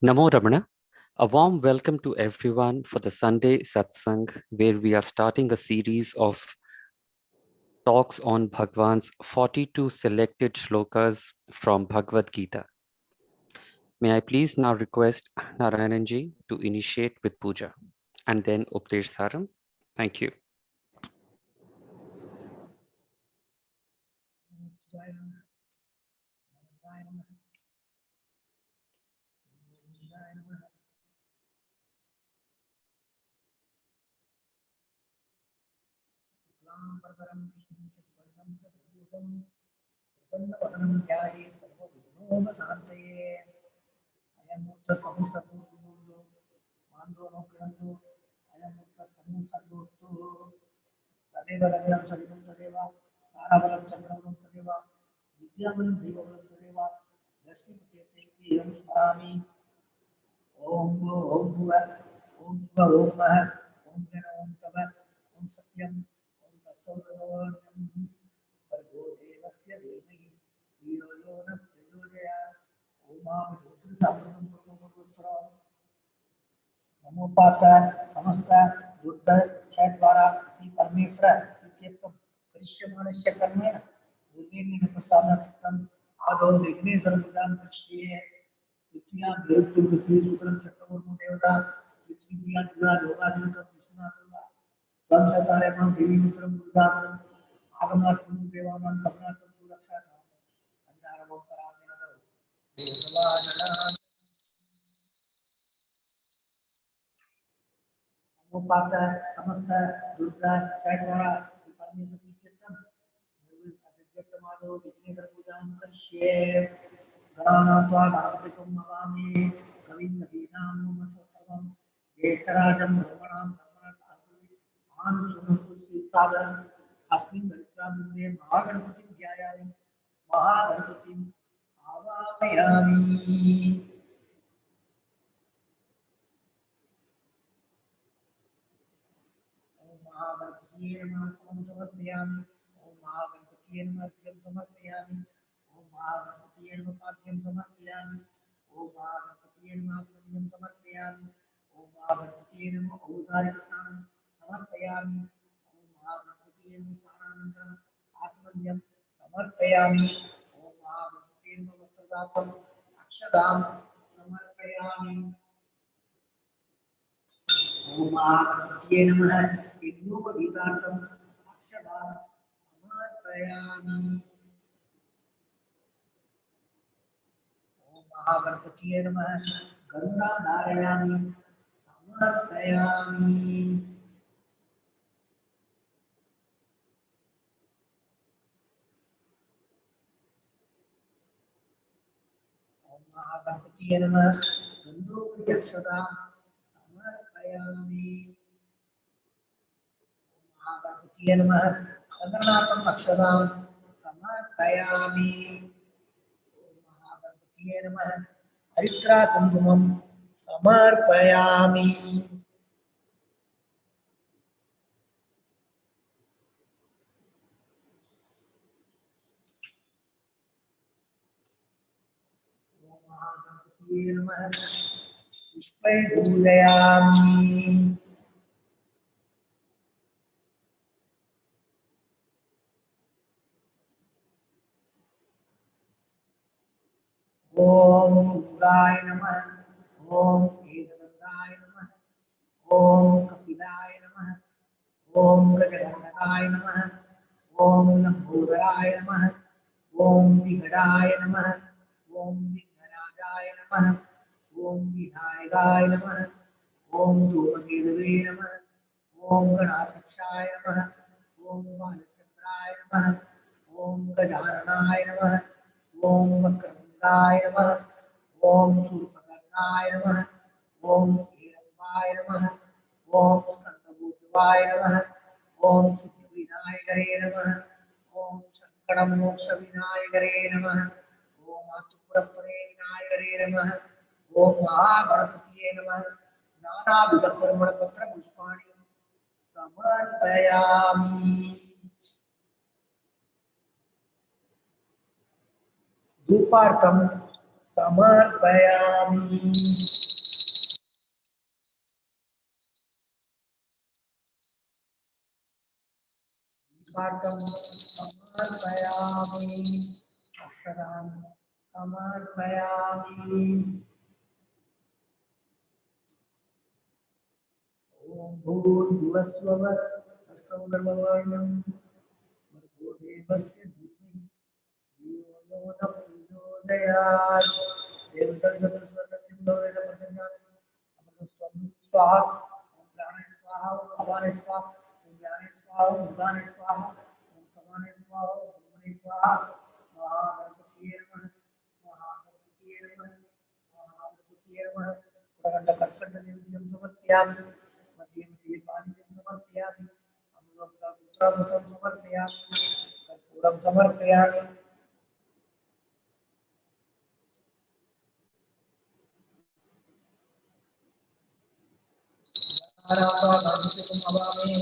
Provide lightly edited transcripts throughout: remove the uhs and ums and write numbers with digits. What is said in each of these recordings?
Namo Ramana. A warm welcome to everyone for the Sunday Satsang, where we are starting a series of talks on Bhagavan's 42 selected shlokas from Bhagavad Gita. May I please now request Narayananji to initiate with puja and then Updesh Saram. Thank you. नमोपाता समस्त बुद्ध द्वारा श्री परमेश्वर नित्यत्व परिश्रमणस्य कर्मेण दुर्गेन प्रसादत्तम आदौ विघ्नेश्वर प्रदान कृष्णेय द्वितीया विरुद्ध विशेष सूत्रम चक्रवर्ती देवता द्वितीया दुर्गा लोकाधिपति विश्वनाथ तम सतारे मम देवी मित्रम बुद्धाक्रम आगमार्थम देवानां करुणार्थम रक्षा अंधारम परामेनदौ देववानना नमोपाता समस्त दुर्गा द्वारा परमेश्वर की कीर्तन निर्विघ्नमादो विघ्नेश्वर पूजां करिष्ये गणानात्वा गणपतिं नमामि कविं कवीनां नमस्कृतं ज्येष्ठराजं ब्रह्मणां ब्रह्मणस्पति आनन्दं सागरम् अस्मिन् दरिद्रामुखे महागणपतिं ध्यायामि महागणपतिं आवाहयामि महागणपतिये नमः समर्पयामि ओम महागणपतिये नमः अर्घ्यं समर्पयामि ओम महागणपतिये नमः पाद्यं समर्पयामि ओम महागणपतिये नमः पुण्यं समर्पयामि ओम महागणपतिये नमः औदार्यस्नानं समर्पयामि ओम महागणपतिये नमः स्नानानन्तरम् आत्मन्यं समर्पयामि ओम महागणपतिये नमः वस्त्रदानं अक्षदां समर्पयामि ओम महागणपतिये नमः यज्ञोपवीतार्थम् अक्षदां समर्पयामि ओम महागणपतिये नमः गंगा धारयामि समर्पयामि ओम महागणपतिये नमः गंधोपरि अक्षदां समर्पयामि महागणपतिये नमः चंद्रनाथं अक्षदां समर्पयामि महागणपतिये नमः हरिद्रा कुंकुमं समर्पयामि महागणपतिये नमः पुष्पै पूजयामि ओम रुद्राय नमः ओम एकदन्ताय नमः ओम कपिलाय नमः ओम गजगणकाय नमः ओम लंबोदराय नमः ओम विघटाय नमः ओम विघ्नराजाय नमः ओम विनायकाय नमः ओम धूमकेतवे नमः ओम गणाध्यक्षाय नमः ओम वायुचंद्राय नमः ओम गजाननाय नमः ओम वक्रतुंडाय नमः ओम सूर्पकर्णाय नमः ओम हिरण्मयाय नमः ओम स्कंदभूतवाय नमः ओम सिद्धिविनायकाय नमः ओम शंकरम मोक्ष विनायकरे नमः। ओम आतुपुरपरे विनायकरे नमः। ओम महागणपतिये नमः। नानाविध परिमल पत्र पुष्पाणि समर्पयामि। धूपार्थं समर्पयामि। दीपार्थं समर्पयामि। अक्षरां समर्पयामि। ओम भूर्भुवस्सुवः तत्सवितुर्वरेण्यं भर्गो देवस्य धीमहि धियो यो न प्रचोदयात्। देवसर्गप्रसवसत्यं भवेद प्रसन्नात् अमृतस्वं स्वाहा। ओम प्राणे स्वाहा। ओम अपाने स्वाहा। ओम ज्ञाने स्वाहा। ओम उदाने स्वाहा। ओम समाने स्वाहा। ओम ब्रह्मणे स्वाहा। महागणपतिये नमः। महागणपतिये नमः। महागणपतिये नमः। उदगण्डकर्कटनिवेद्यं समर्पयामि। मध्ये मध्ये पानीयं समर्पयामि। अमृतं समर्पयामि। कर्पूरं समर्पयामि। आराधनामृतं अवामे।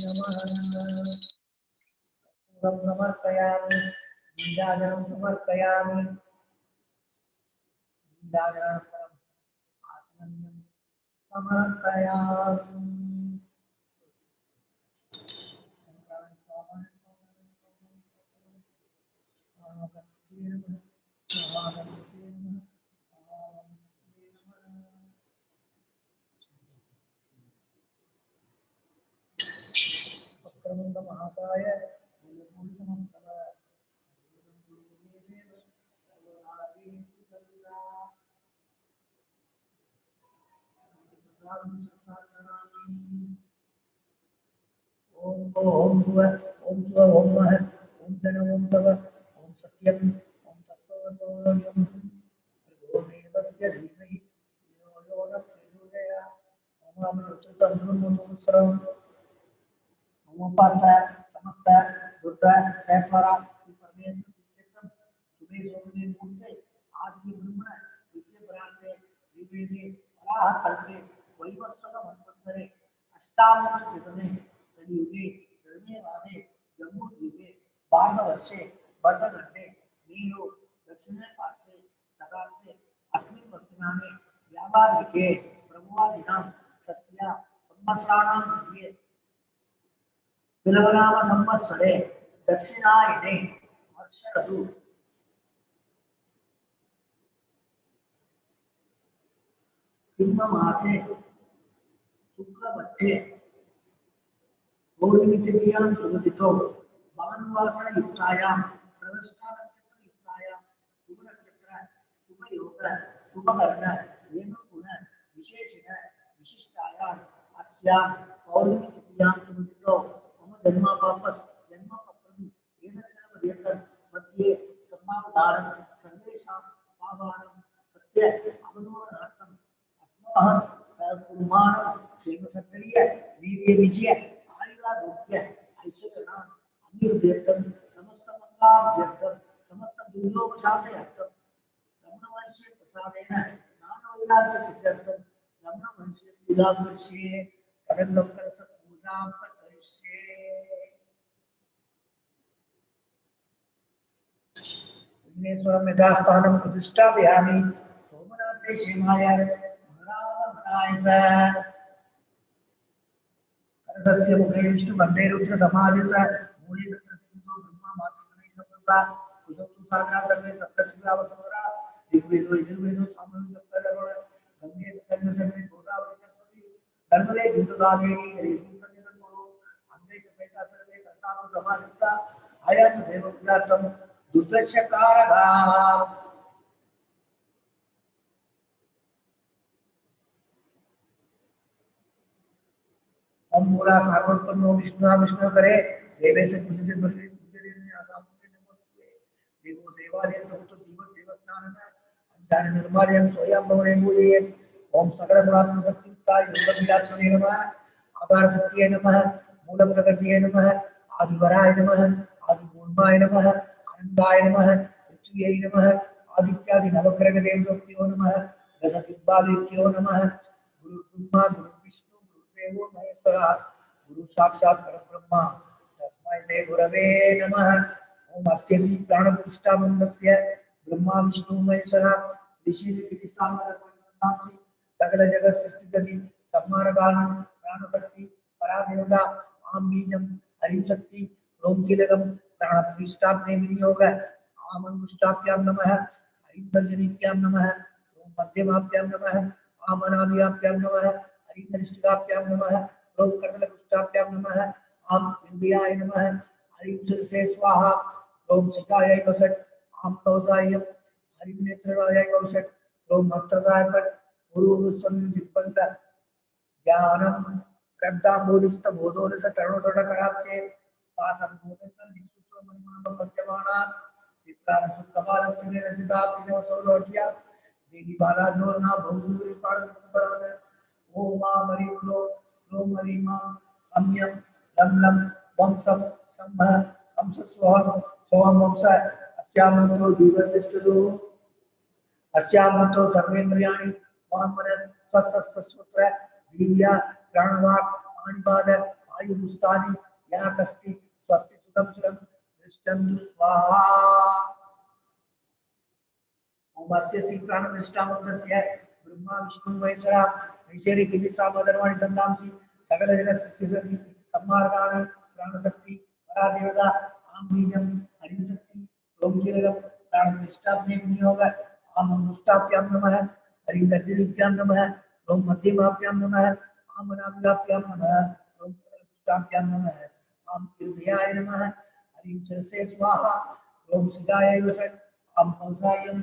नमः। कर्पूरं समर्पयामि। नीराजनं समर्पयामि। नीराजनानन्तरम् आसनं समर्पयामि। वक्रमुण्ड महाकाय ओम ओम भुव ओम स्व ओम मह ओम धन ओम तव ओम सत्यम ओम तत्सवितुर्वरेण्यं भर्गो देवस्य धीमहि धियो यो न प्रचोदयात्। ओम अमृतस्वं ओमपाता समस्त दुर्गा क्षेत्रा परमेश चित्तम सुबह सोमने मूर्ते आदि ब्रह्मण विद्य प्राणे विवेदे अलाह कल्पे वैवस्वत मंत्रे अष्टादश जगने कलियुगे धर्मे वादे जम्मू द्वीपे भारतवर्षे वर्धघट्टे नीरो दक्षिणे पार्श्वे सकार्ते अस्मिन् वर्तमाने व्यापारिके प्रभुवादिनां सत्या संवत्सराणां मध्ये बिलवनाम संवत्सरे दक्षिणायने वर्ष ऋतु सिंह मासे शुक्लपक्षे पौर्णिमितिथ्यां सुगतितो भानुवासर युक्तायां प्रवेशा नक्षत्र युक्तायां शुभ नक्षत्र शुभ योग शुभ कर्ण हेम गुण विशेषण विशिष्टायां अस्यां पौर्णिमितिथ्यां सुगतितो मम जन्म वापस जन्म पत्रम वेदक्षण पर्यंतं मध्ये सम्मानदानं सर्वेषां पावानं सत्य अवनोदनार्थं अस्माकं कुर्माणं क्षेमसत्तरीय वीर्य विजय आयुरारोग्य ऐश्वर्यनाम अनिर्देतं समस्त मंगलाभ्यर्थं समस्त दुर्योगशान्त्यर्थं रमणवर्षे प्रसादेन ज्ञानवैराग्य सिद्ध्यर्थं रमणवर्षे पूजावर्षे कदम्बकलश पूजां करिष्ये। विघ्नेश्वरं यथास्थानं प्रतिष्ठापयामि। सोमनाथे क्षेमाय मनाय च करसस्य मुखे विष्णु कंठे रुद्र समादित मूले तत्र सिंधु ब्रह्मा मातृगणे सप्ता कुशोत्तु सागरा सर्वे सप्तर्षिरावसुरा ऋग्वेदो यजुर्वेदो सामवेदो कलरोण गंगे सकल सर्वे गोदावरी सरस्वती नर्मदे सिंधु कावेरी हरिः संगतो अंगे समेता सर्वे कर्तारु समादिता आयात देव पूजार्थं दुर्दस्य कारगा हम मूला सागरोत्पन्नो विष्णु विष्णु करे देवे से पूजित बलि पूजनीय आसाम के नमः देवो देवालय प्रभुतो जीव देवस्थानम अंजान निर्मालयम स्वयं भवने मूल्ये ओम सकल गुणात्म शक्तियुक्ताय योग विलासने नमः आधार शक्तिये नमः मूल प्रकृतिये नमः आदिवराय नमः आदि गुणमाय नमः आनंदाय नमः पृथ्वीये नमः आदित्यादि नवग्रह देवताभ्यो नमः दशदिग्बालेभ्यो नमः गुरु ब्रह्मा गुरु विष्णु गुरुदेवो महेश्वरः गुरु साक्षात् परब्रह्म तस्मै श्री गुरवे नमः ओम अस्य श्री प्राणप्रतिष्ठा मंत्रस्य ब्रह्मा विष्णु महेश्वरः ऋषि ऋषि सामवेदांसि सकल जगत सृष्टि सम्मानकाल प्राण शक्ति परादेवता आम बीजम हरि शक्ति ओम कीलकम प्राण प्रतिष्ठा में विनियोग आम अंगुष्ठाभ्याम नमः हरिदर्शनीभ्याम नमः ओम मध्यमाभ्याम नमः आम अनाभ्याम नमः हरिदर्शिकाभ्याम नमः ओम कर्णकुष्ठाभ्याम नमः आम इंद्रियाय नमः हरि से स्वाहा ओम शिखाय वसट आम कौसाय हरि नेत्रराय वसट ओम मस्तकाय पट गुरु संदिग्बंध ज्ञानम प्रज्ञाबोधिस्त बोधोदस तरुणोदर कराचे पासं भूतन विसुतो मनमन पंचमाना विप्राण सुखबाल तुने रसिता पिनो सोरोटिया देवी बाला नोरना बहुदूरी पाड़ सुखबाल ओम मा मरी लो लो मरी मा अम्यम लम लम वंशम संभ अंश सोहम सोहम वंश अस्यामंतो जीवतिष्ठदो अस्यामतो सर्वेन्द्रियाणि वामनस स्वस्वस्वत्र दीव्या प्राणवाक् पाणिपाद आयुरुस्तानि या कस्ति स्वस्ति सुखं चिरं दृष्टं स्वाहा ओम अस्य श्री प्राणप्रतिष्ठामन्त्रस्य ब्रह्मा विष्णु महेश्वरः ऋषिरि किलिसामधर्माणि संधांसि सकल जगत् सृष्टिस्थिति सम्मार्गाणि प्राणशक्ति परादेवता आम बीजं हरिशक्ति ओम कीलकम प्राणप्रतिष्ठापने विनियोग आम अंगुष्ठाभ्यां नमः हरिदर्शनीभ्यां नमः ओम मध्यमाभ्यां नमः आम अनाभ्यां नमः ओम कर्णकुष्ठाभ्यां नमः आम हृदयाय नमः हरिं शिरसे स्वाहा ओम सिद्धाय वसत् आम कौसायं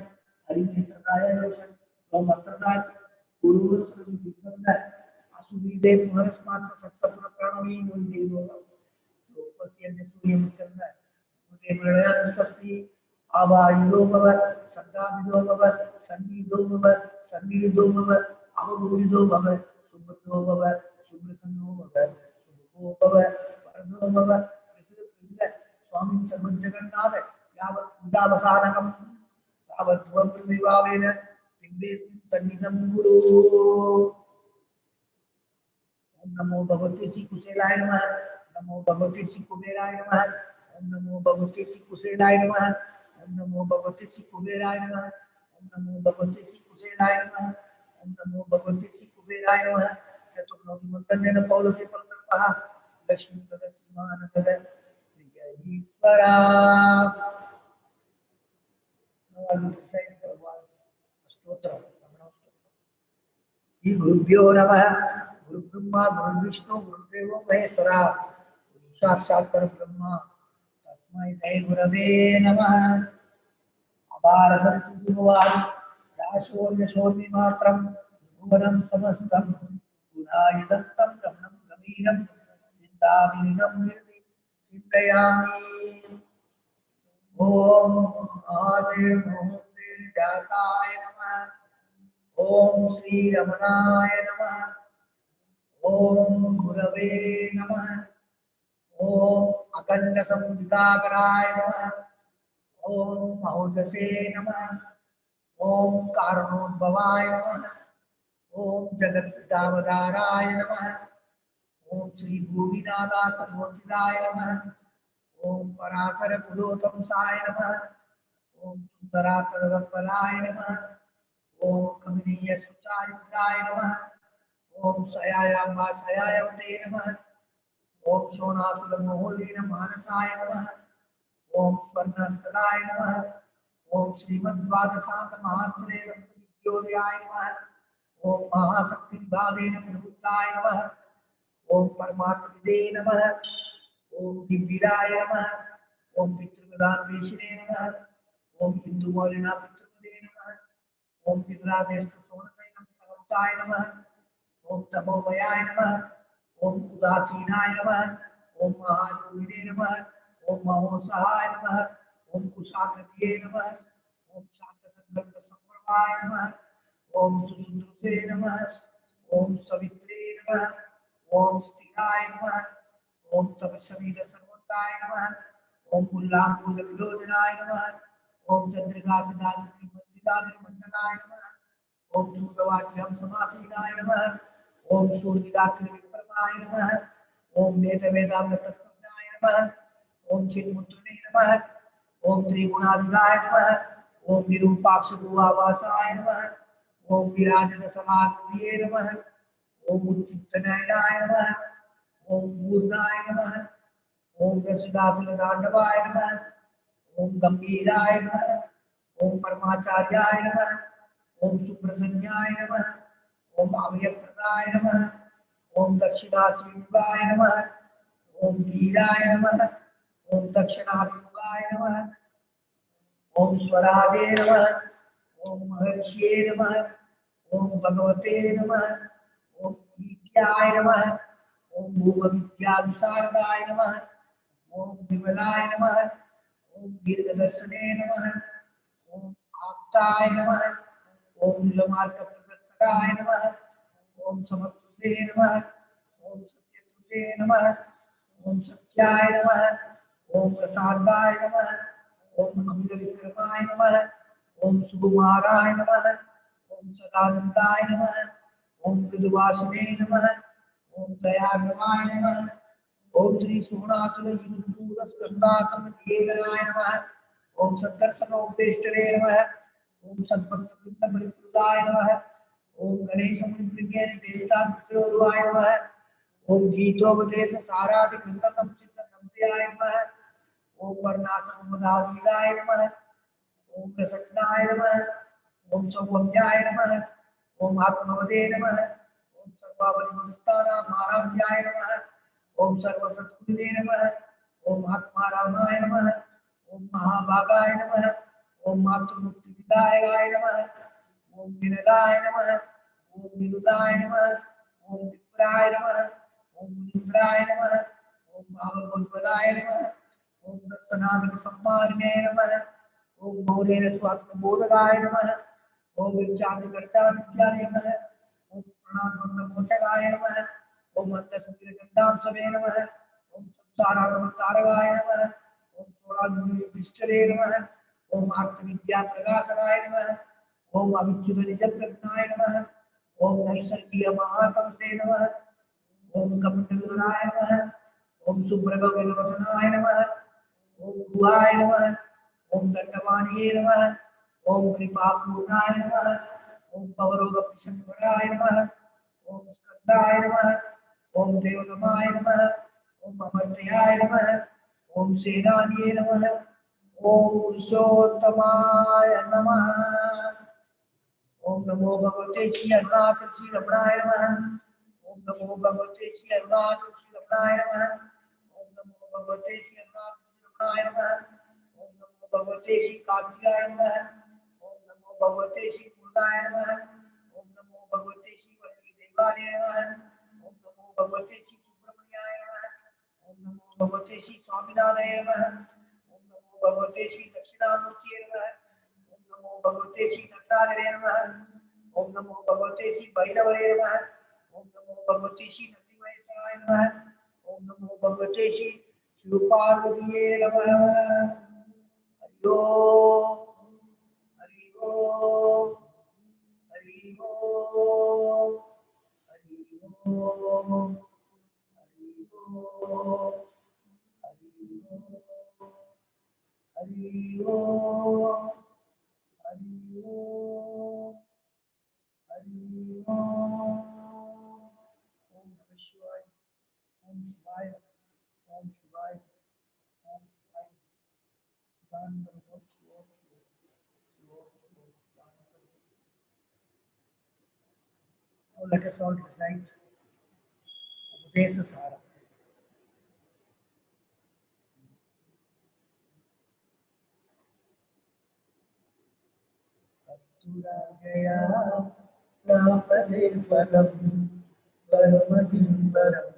हरि नेत्रकाय वसत् ओम अस्त्रदाय गुरु सर्व दिग्बंध असुविदे पुनरस्मात् सत्सपुर प्राणवी नोई देवो लोकस्य सूर्यमुचंद मुझे प्रलयान स्वस्ति आवायुरो भव सद्दाविदो भव सन्निधो भव सन्निधो भव अवगुरुदो भव सुभद्रो भव सुभ्रसन्नो भव सुभो भव वरदो भव प्रसिद्ध प्रसिद्ध स्वामी सर्वजगन्नाथ यावत् पूजावसानकं तावत् त्वं प्रतिभावेन बिम्बेऽस्मिन् सन्निधं गुरु ओम नमो भगवते श्री कुशेलाय नमः नमो भगवते श्री कुबेराय नमः ओम नमो भगवते श्री कुशेलाय नमः ओम नमो भगवते श्री कुबेराय नमः ओम नमो भगवते श्री कुशेलाय नमः ओम नमो भगवते श्री कुबेराय नमः चतुर्मुखी मंत्रनेन पौलसे परतपः लक्ष्मी पद श्रीमान पद ईश्वरा स्तोत्र श्री गुरुभ्यो नमः गुरु ब्रह्मा गुरु विष्णु गुरुदेव महेश्वरा गुरु साक्षात् परब्रह्म तस्मै श्री गुरवे नमः अपार संचितुवाद दाशोर्यशोर्मि मात्रं भुवनं समस्तं गुणायुधं तं रमणं गमीरं चिन्ताविनं निर्दि चिन्तयामि ओम महादेव मोहदेव जाताय नमः ओम श्री रमणाय नमः ओम गुरवे नमः ओम अखंड संविदाकराय नमः ओम महोदसे नमः ओम कारणोद्भवाय नमः ओम जगत्पितावताराय नमः ओम श्री भूमिनाथाय नमः ओम पराशर पुरोतमसाय नमः ओम सुंदरातरपलाय नमः ओम कमनीय सुचारित्राय नमः ओम सयायाम्बासयायवते नमः ओम शोणातुल मोहलीन मानसाय नमः ओम स्वर्णस्थलाय नमः ओम श्रीमद्वादशांत महास्त्रे विद्योदयाय नमः ओम महाशक्ति निवादेन प्रभुताय नमः ओम परमात्मविदे नमः ओम दिव्यराय नमः ओम पितृप्रदान वेशिने नमः ओम हिंदू मौलिना पितृपदे नमः ओम पितरादेष्ट सोणसैनम भगवताय नमः ओम तमोमयाय नमः ओम उदासीनाय नमः ओम महायोगिने नमः ओम महोत्साहाय नमः ओम कुशाकृतिये नमः। ओम शांतसंकल्प संप्रभाय नमः। ओम सुसुंदुसे नमः। ओम सवित्रे नमः। ओम स्थिराय नमः। ओम तपस्वीर सर्वताय नमः। ओम पुल्लांकुल विलोचनाय नमः। ओम चंद्रिका सिद्धार्थ श्रीमंदिराय मंडलाय नमः। ओम सूतवाक्यम समासीनाय नमः। ओम सूर्यदात्र विक्रमाय नमः। ओम वेद वेदामृत तत्वज्ञाय नमः। ओम चिन्मुद्रणे नमः। ओम त्रिगुणाधिराय नमः। ओम विरूपाक्ष गुहावासाय नमः। ओम विराजन समाधिये नमः। ओम उच्चित्तनयनाय नमः। ओम पूर्णाय नमः। ओम दशदासुरतांडवाय नमः। ओम गंभीराय नमः। ओम परमाचार्याय नमः। ओम सुप्रसन्नाय नमः। ओम अभयप्रदाय नमः। ओम दक्षिणासीनाय नमः। ओम धीराय नमः। ओम दक्षिणाभिमुखाय नमः। ओम स्वरादे नमः। ओम महर्षिये नमः। ओम भगवते नमः। ओम ईत्याय नमः। ओम भूमविद्या विशारदाय नमः। ओम विमलाय नमः। ओम दीर्घदर्शने नमः। ओम आप्ताय नमः। ओम नीलमार्ग प्रदर्शकाय नमः। ओम समत्वसे नमः। ओम सत्यत्वसे नमः। ओम सत्याय नमः। ओम प्रसादाय नमः। ओम अमित विक्रमाय नमः। ओम सुकुमाराय नमः। ओम सदानंदाय नमः। ओम मृदुवासिने नमः। ओम दयागमाय नमः। ओम श्री सोणासुर स्कंदासनाय नमः। ओम सद्दर्शनोपदेष्टरे नमः। ओम सद्भक्तवृंदपरिप्लुताय नमः। ओम गणेश मुनिप्रिय देवताय नमः। ओम गीतोपदेश सारादि ग्रंथ संक्षिप्त संध्याय नमः। ओम वर्णाश्रमदाय नमः। ओम प्रसन्नाय नमः। ओम सौम्याय नमः। ओम आत्मवदे नमः। ओम सर्वावलिमनस्तारामाराध्याय नमः। ओम सर्वसद्गुरुवे नमः। ओम महात्मा रामाय नमः। ओम महाभागाय नमः। ओम मातृमुक्तिदायकाय नमः। ओम विनदाय नमः। ओम विनुदाय नमः। ओम विप्राय नमः। ओम मुनिन्द्राय नमः। ओम भावगोत्पदाय नमः। ओम दर्शनादिक सम्मानिने नमः। ओम मौलेन स्वात्मबोधकाय नमः। ओम विचारकर्ताविद्याय नमः। ओम प्रणामोचकाय नमः। ओम अन्तसुखिरगंडां सवे नमः। ओम संसारागमतारकाय नमः। ओम सोडादिष्टरे नमः। ओम आत्मविद्या प्रकाशकाय नमः। ओम अविच्युत निज प्रज्ञाय नमः। ओम नैसर्गिक महातमसे नमः। ओम कपटगुराय नमः। ओम सुब्रगवल्लभसनाय नमः। ओम गुहाय नमः। ओम दंडवाणीये नमः। ओम कृपापूर्णाय नमः। ओम पवरोगपिशंवराय नमः। ओम स्कंदाय नमः। ओम देवतमाय नमः। ओम अमर्त्याय नमः। ओम सेनानिये नमः। ओम पुरुषोत्तमाय नमः। ओम नमो भगवते श्री अरुणाचल श्री रमणाय नमः। ओम नमो भगवते श्री अरुणाचल श्री रमणाय नमः। ओम नमो भगवते श्री अरुणाचल श्री रमणाय नमः। ओम नमो भगवते श्री कात्याय नमः। ओम नमो भगवते श्री पूर्णाय नमः। ओम नमो भगवते श्री वल्ली देवाय नमः। ओम नमो भगवते श्री सुब्रह्मण्याय नमः। ओम नमो भगवते श्री स्वामिनाथाय नमः। ओम नमो भगवते श्री दक्षिणामूर्तये नमः। ओम नमो भगवते श्री नटराजने नमः। ओम नमो भगवते श्री भैरवरे नमः। ओम नमो भगवते श्री नंदीमहेशाय नमः। ओम नमो भगवते श्री शिवपार्वतीये नमः। हरि ओम हरि ओम हरि ओम हरि ओम हरि ओम हरि ओम हरि ओम हरि ओम हरि ओम। ओम नमः शिवाय। ओम शिवाय। ओम शिवाय। ओम शिवाय। दान करो शिव शिव दान करो। Now let us all recite Updesa Sara. Duragaya Prapade Palam Karmadimbaram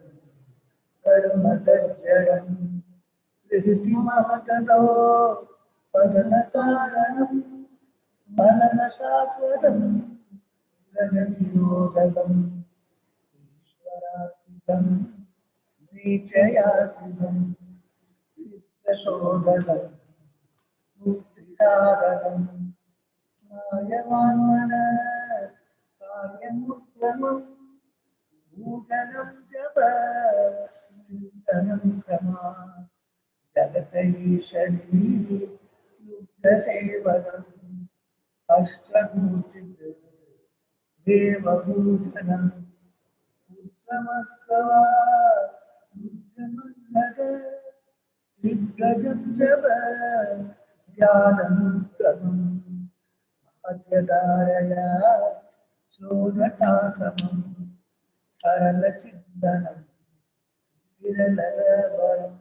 Karmadajjaram Prithiti Mahakado पदनकारणं मननशाश्वतं गजनिरोधकम् ईश्वरात्मिकं निचयात्मिकं सिद्धशोधकं मुक्तिसाधकं मायवान्मन कार्यमुत्तमं भूषणं जप चिन्तनं क्रमा जगतैषधी युक्तसेवनम् अष्टभूतिक देवभूषणम् उत्तमस्कवा उच्चमन्नग दिग्गजं जप ज्ञानमुत्तमम् अजदारया शोधसासमम् सरलचिन्तनम् विरलवरम्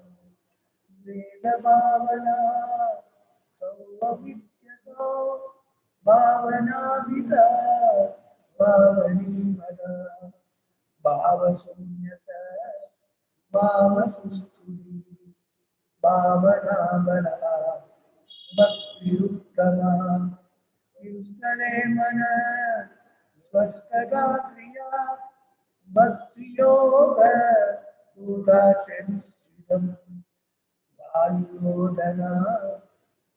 वेदभावना सौविद्यसो भावनाभिधा भावनीमदा भावशून्यस भावसुस्तुति भावनाबला भक्तिरुत्तमा युस्तरे मन स्वस्थगा क्रिया भक्ति योग उदाचनिश्चितम् वायुरोदना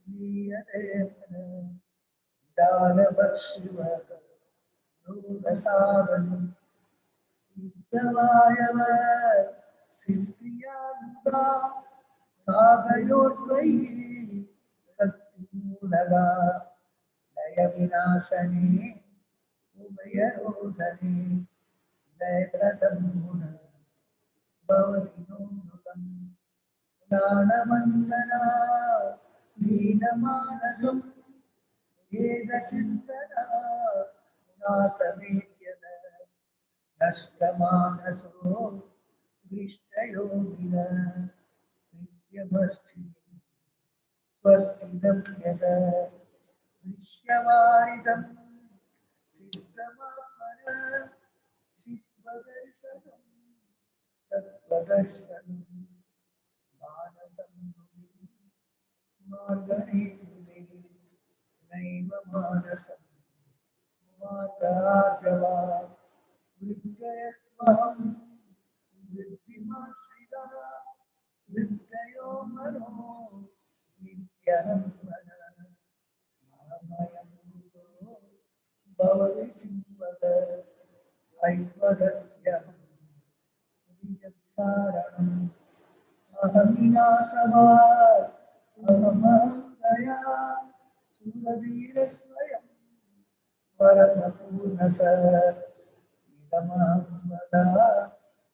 नीयते मन दानभक्षिवत रोदसावनम् युद्धवायव सिद्धियानुगा सागयोर्द्वयी शक्तिमूलगा लयविनाशने उभयरोधने लयकदम्बुन भवति नोऽमृतम् ज्ञानवन्दना लीनमानसं वेदचिन्तना नासमेत्यन नष्टमानसो दृष्टयोगिन नित्यमस्ति स्वस्तिदं यद दृश्यवारिदं सिद्धमात्मन चित्वदर्शनं तत्त्वदर्शनं मानसं मार्गणे नैव मानसं मार्गार्जवा वृद्धयस्त्वहं वृद्धिमाश्रिता वृद्धयो मनो नित्यहं मन मामयं भूतो भवति चिन्वद ऐवदत्यहं निजसारणम् अहमिनाशवान् अहमहं दया सुरधीरस्वयं परमपूर्णस इदमहं वदा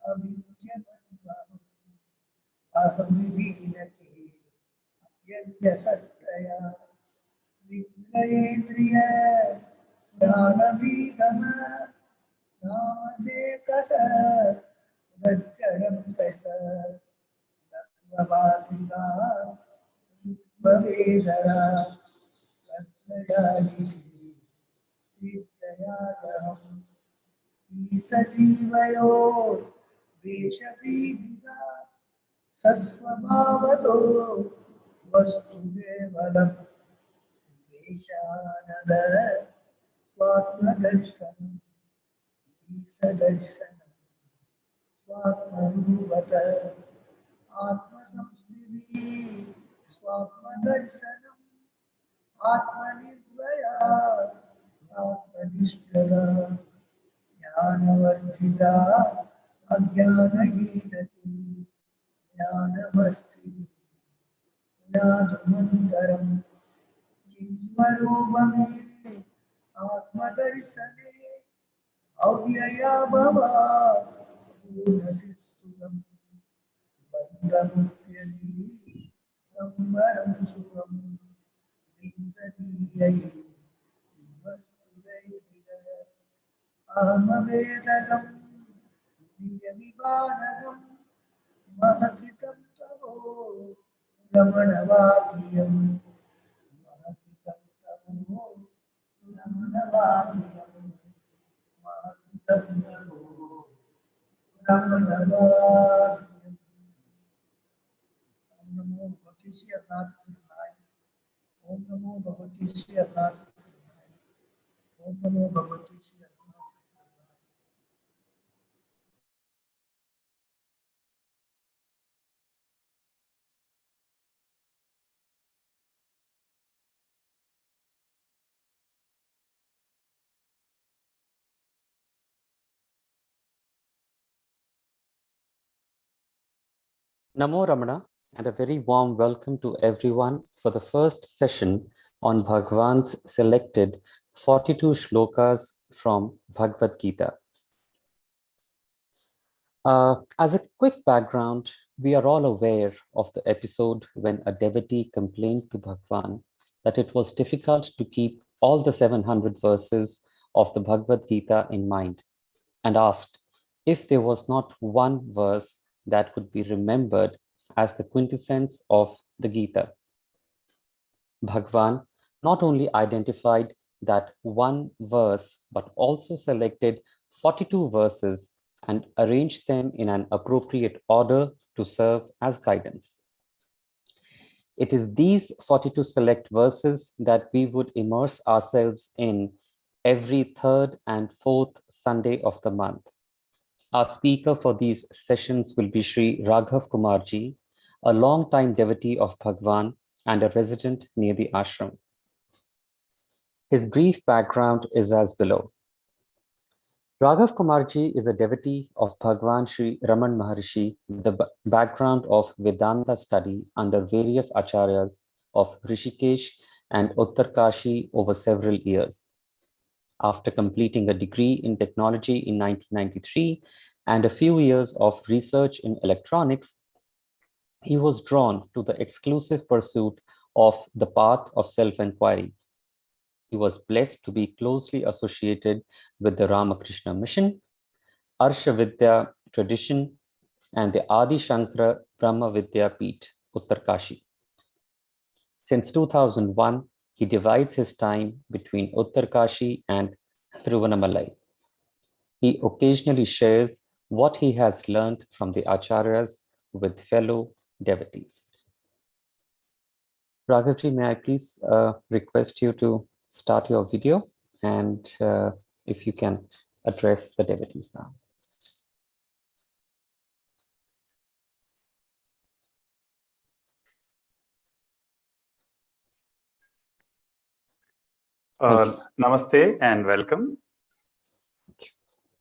अविद्यमन्वहम् अहं विलीनके अत्यन्यसत्तया विक्रयेन्द्रिय प्राणवीगम नामसेकस गच्छनं सस सत्त्ववासिका विद्ववेदरा सत्त्वयायि चित्तयागहम् ईसजीवयो वेशदीपिका सत्स्वभावतो वस्तु केवलम् वेशानद स्वात्मदर्शनम् ईसदर्शनम् स्वात्मरूपत आत्मसंस्थिति स्वात्मदर्शनम् आत्मनिर्भया आत्मनिष्ठा ज्ञानवर्धिता अज्ञानहीनति ज्ञानमस्ति ज्ञानमन्तरम् किंस्वरूपमे आत्मदर्शने अव्यया भवा पूर्णसि सुखम् बन्धमुक्त्यति संवरं सुखम् विन्दतीयै वस्तुदैविद अहमवेदकं नियमिबाधकं महतितं तवो रमणवाक्यं महतितं तवो रमणवाक्यं महतितं तवो रमणवाक्यं नमो भगवते श्री नाथ शिवाय नमो भगवती श्री अरुणाचल। ओम नमो Bhagwati Shri Arunachal. Namo Ramana, and a very warm welcome to everyone for the first session on Bhagavan's selected 42 shlokas from Bhagavad Gita. As a quick background, we are all aware of the episode when a devotee complained to Bhagavan that it was difficult to keep all the 700 verses of the Bhagavad Gita in mind, and asked if there was not one verse that could be remembered as the quintessence of the Gita. Bhagavan not only identified that one verse, but also selected 42 verses and arranged them in an appropriate order to serve as guidance. It is these 42 select verses that we would immerse ourselves in every third and fourth Sunday of the month. Our speaker for these sessions will be Sh Raghav Kumar ji, a long-time devotee of Bhagavan and a resident near the ashram. His brief background is as below. Raghav Kumarji is a devotee of Bhagavan Sri Raman Maharishi with a background of Vedanta study under various acharyas of Rishikesh and Uttarkashi over several years. After completing a degree in technology in 1993 and a few years of research in electronics, he was drawn to the exclusive pursuit of the path of self-inquiry. He was blessed to be closely associated with the Ramakrishna mission, Arsha Vidya tradition, and the Adi Shankara Brahma Vidya Peeth, Uttarkashi. Since 2001, he divides his time between Uttarkashi and Thiruvannamalai. He occasionally shares what he has learned from the acharyas with fellow devotees. Raghavji, may I please request you to start your video, and if you can address the devotees now. Namaste and welcome.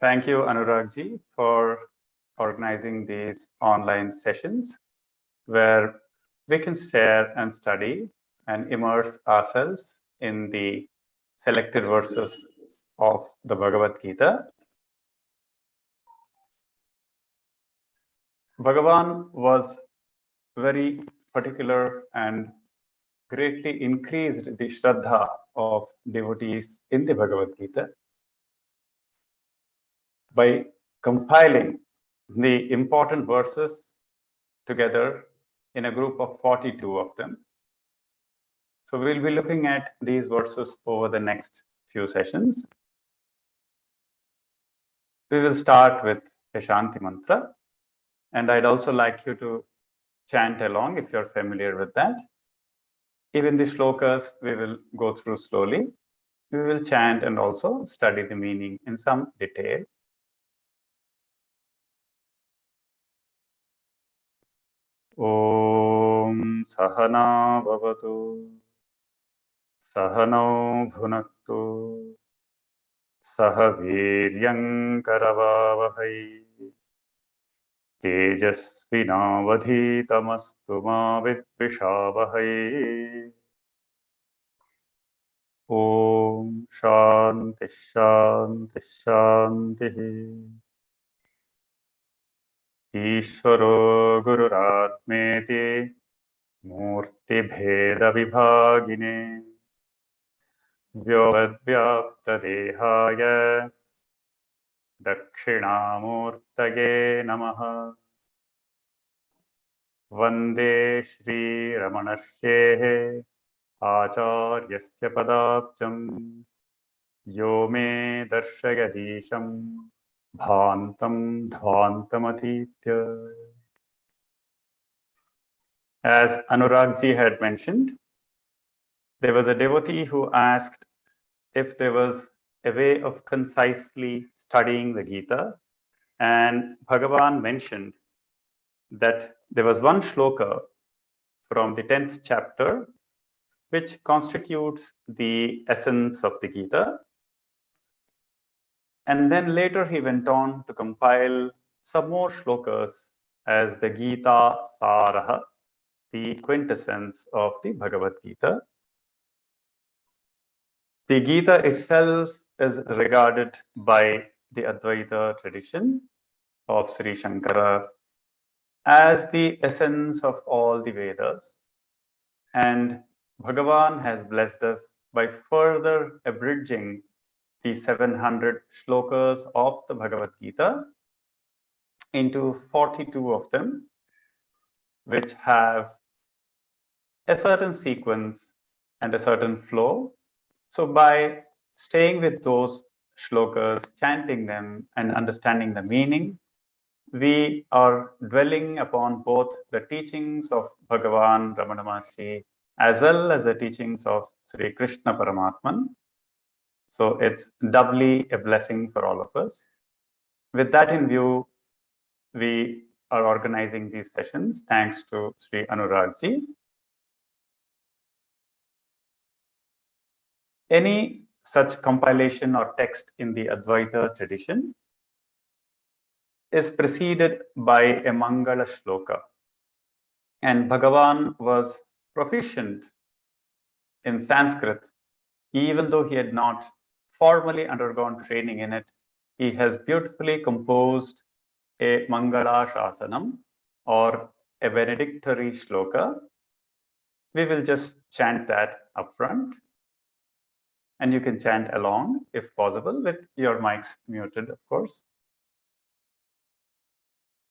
Thank you, Anuragji, for organizing these online sessions where we can share and study and immerse ourselves in the selected verses of the Bhagavad Gita. Bhagavan was very particular and greatly increased the Shraddha of devotees in the Bhagavad Gita by compiling the important verses together in a group of 42 of them. So we'll be looking at these verses over the next few sessions. We will start with a Shanti Mantra, and I'd also like you to chant along if you're familiar with that. Even the shlokas we will go through slowly. We will chant and also study the meaning in some detail. Om Sahana Bhavatu Sahano Bhunaktu Sah Viryam Karavavahai Tejasvinavadhitamastu ma vidvishavahai. Om Shanti Shanti Shanti. Ishvaro Gururatmeti Murti Bheda Vibhagine Vyavadvyapta Dehaya Dakshinamurtaye Namaha. Vande Shri Ramanashehe Acharyasya Padapcham Yo me Darshayadisham Bhantam Dhvantamatitya. As Anuragji had mentioned, There was a devotee who asked if there was a way of concisely studying the Gita, and Bhagavan mentioned that there was one shloka from the 10th chapter which constitutes the essence of the Gita. And then later he went on to compile some more shlokas as the Gita Saraha, the quintessence of the Bhagavad Gita. The Gita itself is regarded by the Advaita tradition of Sri Shankara as the essence of all the Vedas. And Bhagavan has blessed us by further abridging the 700 shlokas of the Bhagavad Gita into 42 of them, which have a certain sequence and a certain flow. So by staying with those shlokas, chanting them and understanding the meaning, we are dwelling upon both the teachings of Bhagavan Ramana Maharshi as well as the teachings of Sri Krishna Paramatman. So it's doubly a blessing for all of us. With that in view, we are organizing these sessions thanks to Sri Anuragji. Any such compilation or text in the Advaita tradition is preceded by a Mangala Shloka. And Bhagavan was proficient in Sanskrit, even though he had not formally undergone training in it. He has beautifully composed a Mangala Shasanam or a benedictory shloka. We will just chant that upfront. And you can chant along if possible with your mics muted, of course.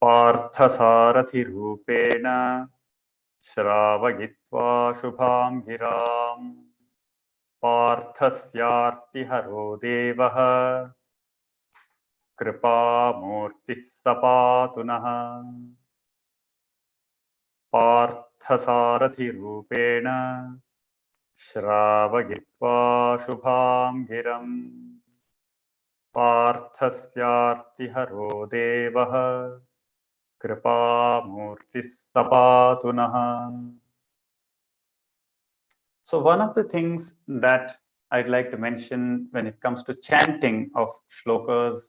Parthasarathirupeణ Shravagitva Shubham Giram Parthasyartiharo Devaha Kripamurtis Sapatunaha Parthasarathirupeణ Shravagitva Shubham Giram Parthasyartiharo Devaha Kripamurtis Sapatunaha. So one of the things that I'd like to mention when it comes to chanting of shlokas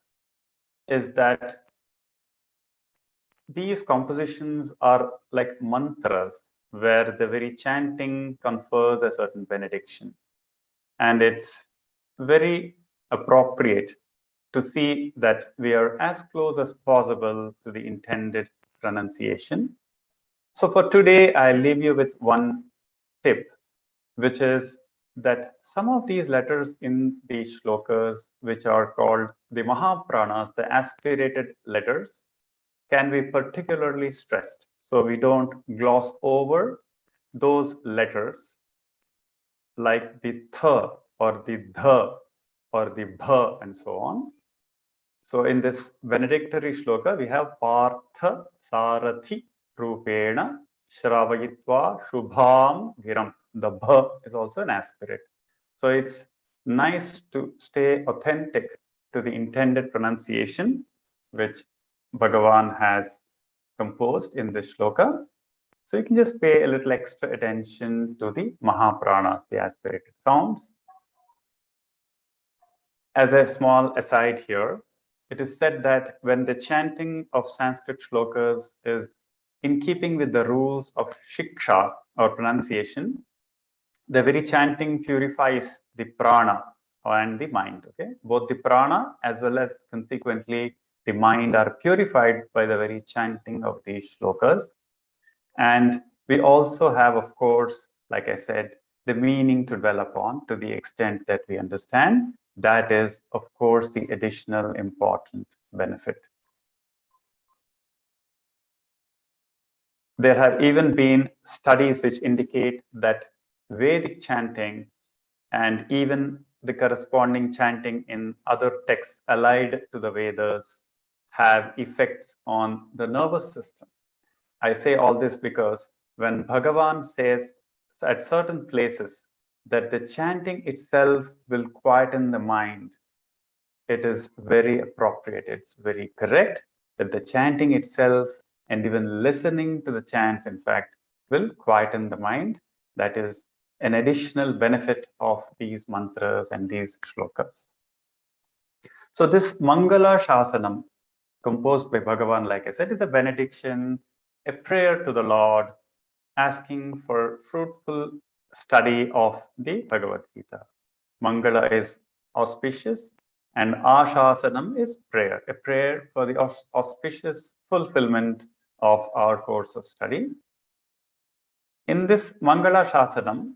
is that these compositions are like mantras where the very chanting confers a certain benediction. And it's very appropriate to see that we are as close as possible to the intended pronunciation. So for today, I'll leave you with one tip, which is that some of these letters in the shlokas, which are called the Mahapranas, the aspirated letters, can be particularly stressed. So we don't gloss over those letters like the th or the dha or the bha and so on. So in this benedictory shloka, we have Partha Sarathi Rupena Shravayitva Shubham Giram. The bha is also an aspirate. So it's nice to stay authentic to the intended pronunciation, which Bhagavan has composed in this shloka. So you can just pay a little extra attention to the Mahapranas, the aspirated sounds. As a small aside here, it is said that when the chanting of Sanskrit shlokas is in keeping with the rules of shiksha or pronunciation, the very chanting purifies the prana and the mind. Okay, both the prana as well as consequently the mind are purified by the very chanting of these shlokas. And we also have, of course, like I said, the meaning to dwell upon to the extent that we understand. That is, of course, the additional important benefit. There have even been studies which indicate that Vedic chanting and even the corresponding chanting in other texts allied to the Vedas have effects on the nervous system. I say all this because when Bhagavan says at certain places that the chanting itself will quieten the mind. It is very appropriate. It's very correct that the chanting itself and even listening to the chants, in fact, will quieten the mind. That is an additional benefit of these mantras and these shlokas. So this Mangala Shasanam, composed by Bhagavan, like I said, is a benediction, a prayer to the Lord, asking for fruitful study of the Bhagavad Gita. Mangala is auspicious, and Ashasanam is prayer, a prayer for the auspicious fulfillment of our course of study. In this Mangala Shasanam,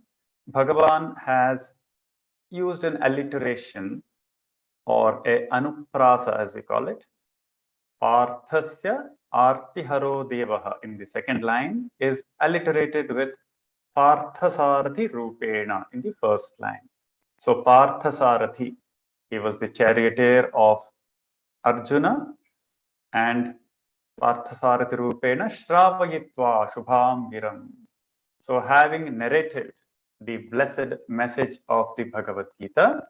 Bhagavan has used an alliteration or a anuprasa, as we call it. Parthasya artiharo devaha in the second line is alliterated with Parthasarathi rupena in the first line. So Parthasarathi, he was the charioteer of Arjuna, and Parthasarathi rupena shravayitva shubham viram. So having narrated the blessed message of the Bhagavad Gita,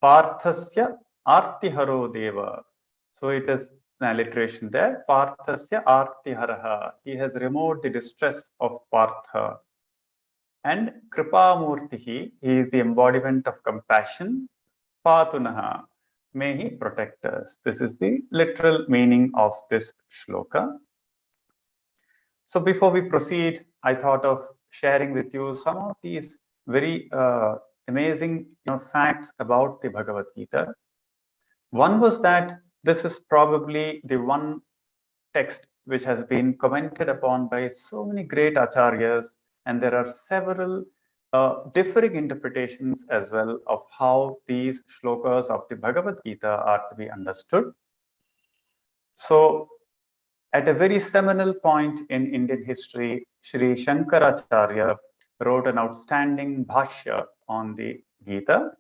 Parthasya artiharo deva. So it is an alliteration there. Parthasya artiharaha. He has removed the distress of Partha. And Kripamurtihi, he is the embodiment of compassion. Patunaha, may he protect us. This is the literal meaning of this shloka. So before we proceed, I thought of sharing with you some of these very amazing facts about the Bhagavad Gita. One was that this is probably the one text which has been commented upon by so many great acharyas, and there are several differing interpretations as well of how these shlokas of the Bhagavad Gita are to be understood. So at a very seminal point in Indian history, Sri Shankaracharya wrote an outstanding bhashya on the Gita.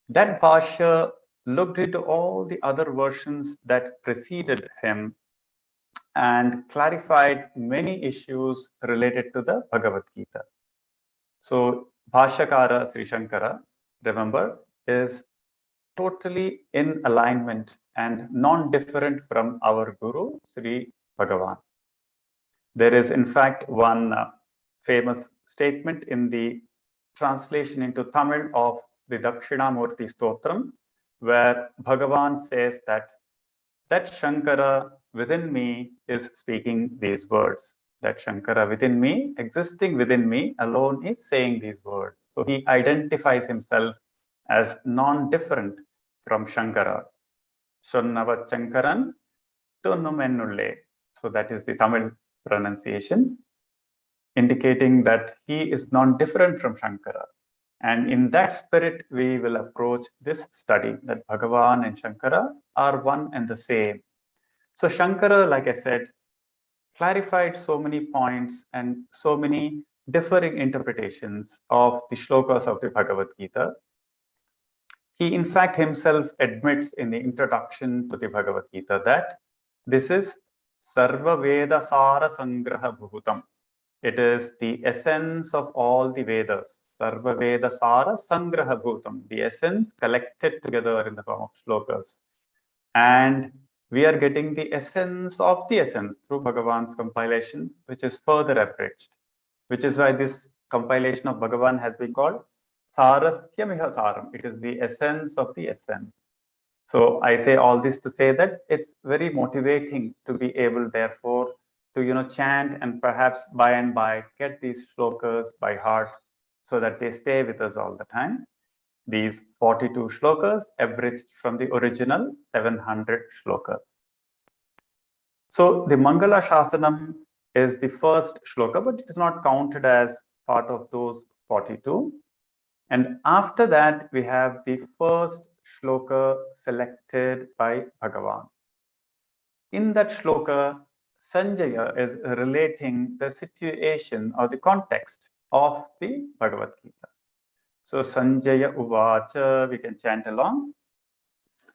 That bhashya looked into all the other versions that preceded him and clarified many issues related to the Bhagavad Gita. So Bhashyakara Sri Shankara, remember, is totally in alignment and non-different from our Guru Sri Bhagavan. There is in fact one famous statement in the translation into Tamil of the Dakshinamurti Stotram, where Bhagavan says that Shankara within me is speaking these words. That Shankara within me, existing within me alone, is saying these words. So he identifies himself as non-different from Shankara. Shonnava Shankaran Tunnumennulle. So that is the Tamil pronunciation, indicating that he is non-different from Shankara. And in that spirit, we will approach this study, that Bhagavan and Shankara are one and the same. So Shankara, like I said, clarified so many points and so many differing interpretations of the shlokas of the Bhagavad Gita. He in fact himself admits in the introduction to the Bhagavad Gita that this is Sarva Veda Sara Sangraha Bhutam. It is the essence of all the Vedas. Sarva Veda Sara Sangraha Bhutam, the essence collected together in the form of shlokas. And we are getting the essence of the essence through Bhagavan's compilation, which is further abridged, which is why this compilation of Bhagavan has been called Sarasya Miha Saram. It is the essence of the essence. So I say all this to say that it's very motivating to be able, therefore, to chant and perhaps by and by get these shlokas by heart so that they stay with us all the time. These 42 shlokas abridged from the original 700 shlokas. So the Mangala Shasanam is the first shloka, but it is not counted as part of those 42. And after that, we have the first shloka selected by Bhagavan. In that shloka, Sanjaya is relating the situation or the context of the Bhagavad Gita. So Sanjaya Uvacha, we can chant along.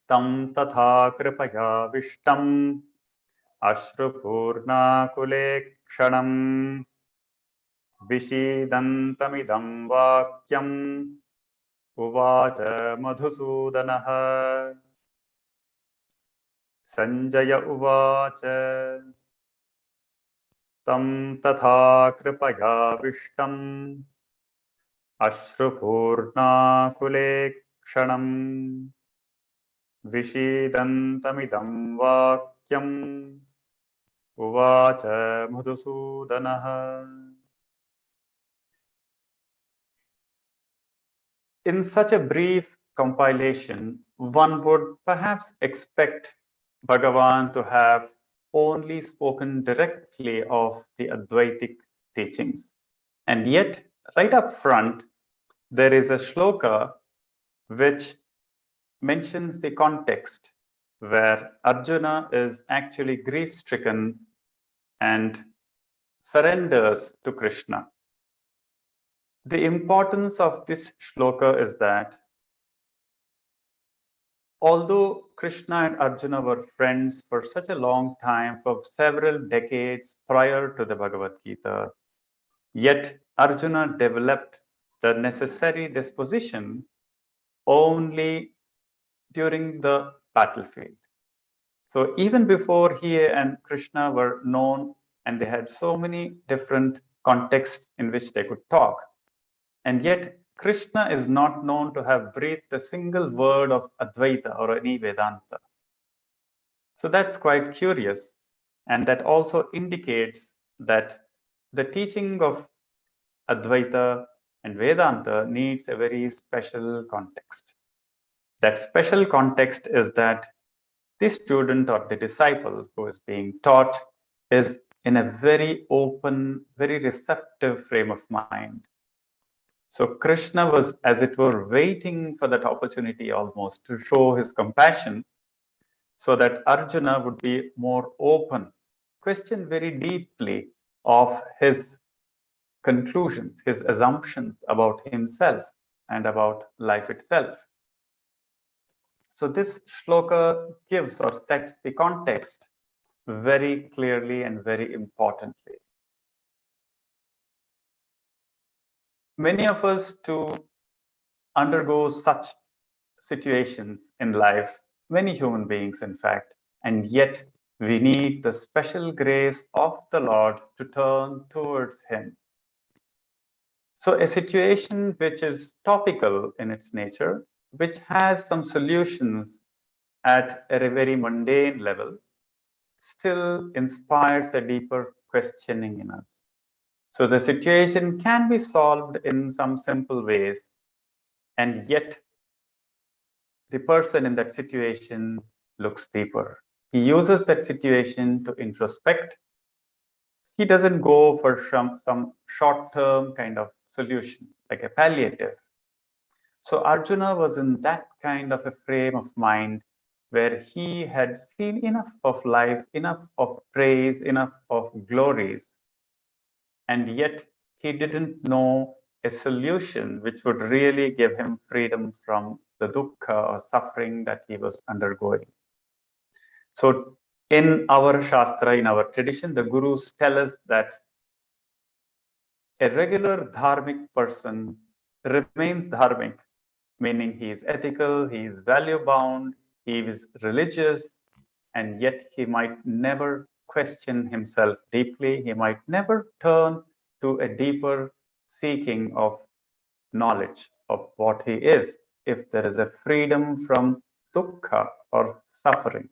Tam tatha kripaya vishtam ashrupurna kule kshanam Vishidantamidam vakyam uvacha Madhusudanah. Sanjaya uvacha tam tatha kripaya vishtam Ashrupurna kulekshanam Vishidantamidam vakyam uvacha Madhusudanah. In such a brief compilation, one would perhaps expect Bhagavan to have only spoken directly of the Advaitic teachings. And yet, right up front, there is a shloka which mentions the context where Arjuna is actually grief stricken and surrenders to Krishna. The importance of this shloka is that although Krishna and Arjuna were friends for such a long time, for several decades prior to the Bhagavad Gita, yet Arjuna developed the necessary disposition only during the battlefield. So even before he and Krishna were known and they had so many different contexts in which they could talk, and yet Krishna is not known to have breathed a single word of Advaita or any Vedanta. So that's quite curious. And that also indicates that the teaching of Advaita and Vedanta needs a very special context. That special context is that the student or the disciple who is being taught is in a very open, very receptive frame of mind. So Krishna was, as it were, waiting for that opportunity almost to show his compassion so that Arjuna would be more open, question very deeply of his conclusions, his assumptions about himself and about life itself. So this shloka gives or sets the context very clearly and very importantly. Many of us to undergo such situations in life, many human beings in fact, and yet we need the special grace of the Lord to turn towards Him. So a situation which is topical in its nature, which has some solutions at a very mundane level, still inspires a deeper questioning in us. So the situation can be solved in some simple ways, and yet the person in that situation looks deeper. He uses that situation to introspect. He doesn't go for some short-term kind of solution, like a palliative. So Arjuna was in that kind of a frame of mind where he had seen enough of life, enough of praise, enough of glories, and yet he didn't know a solution which would really give him freedom from the dukkha or suffering that he was undergoing. So in our Shastra, in our tradition, the gurus tell us that a regular dharmic person remains dharmic, meaning he is ethical, he is value bound, he is religious, and yet he might never question himself deeply. He might never turn to a deeper seeking of knowledge of what he is if there is a freedom from dukkha or suffering.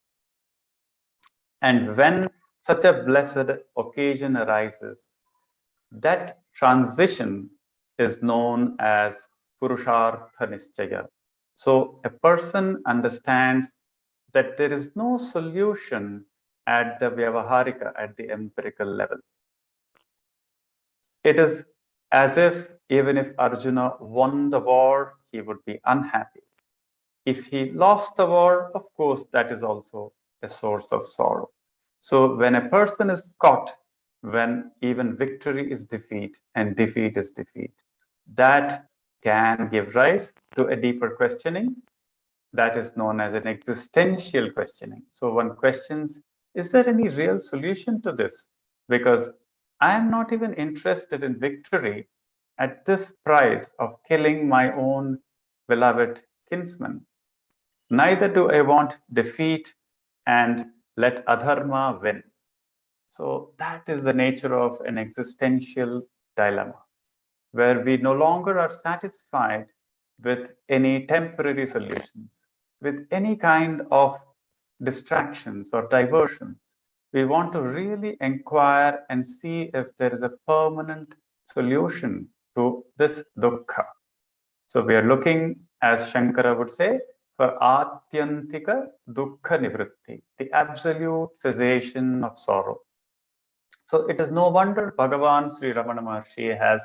And when such a blessed occasion arises, that transition is known as Purushartha Nischaya. So a person understands that there is no solution at the Vyavaharika, at the empirical level. It is as if even if Arjuna won the war, he would be unhappy. If he lost the war, of course, that is also a source of sorrow. So when a person is caught, when even victory is defeat and defeat is defeat, that can give rise to a deeper questioning that is known as an existential questioning. So one questions, is there any real solution to this? Because I am not even interested in victory at this price of killing my own beloved kinsman. Neither do I want defeat and let adharma win. So that is the nature of an existential dilemma, where we no longer are satisfied with any temporary solutions, with any kind of distractions or diversions. We want to really inquire and see if there is a permanent solution to this dukkha. So we are looking, as Shankara would say, for atyantika dukkha nivritti, the absolute cessation of sorrow. So it is no wonder Bhagavan Sri Ramana Maharshi has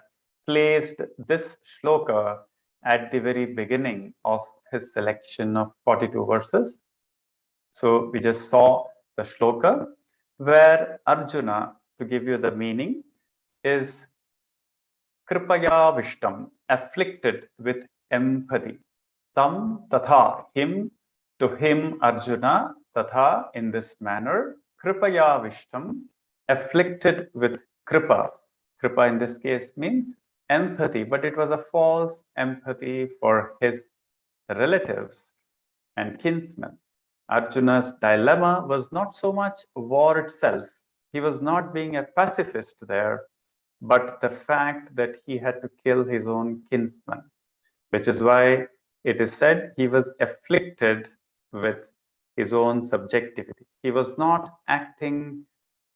placed this shloka at the very beginning of his selection of 42 verses. So we just saw the shloka where Arjuna, to give you the meaning, is kripaya vishtam, afflicted with empathy. Tam tatha, him, to him Arjuna, tatha, in this manner, kripaya vishtam, afflicted with kripa. Kripa in this case means empathy, but it was a false empathy for his relatives and kinsmen. Arjuna's dilemma was not so much war itself. He was not being a pacifist there, but the fact that he had to kill his own kinsman, which is why it is said he was afflicted with his own subjectivity. He was not acting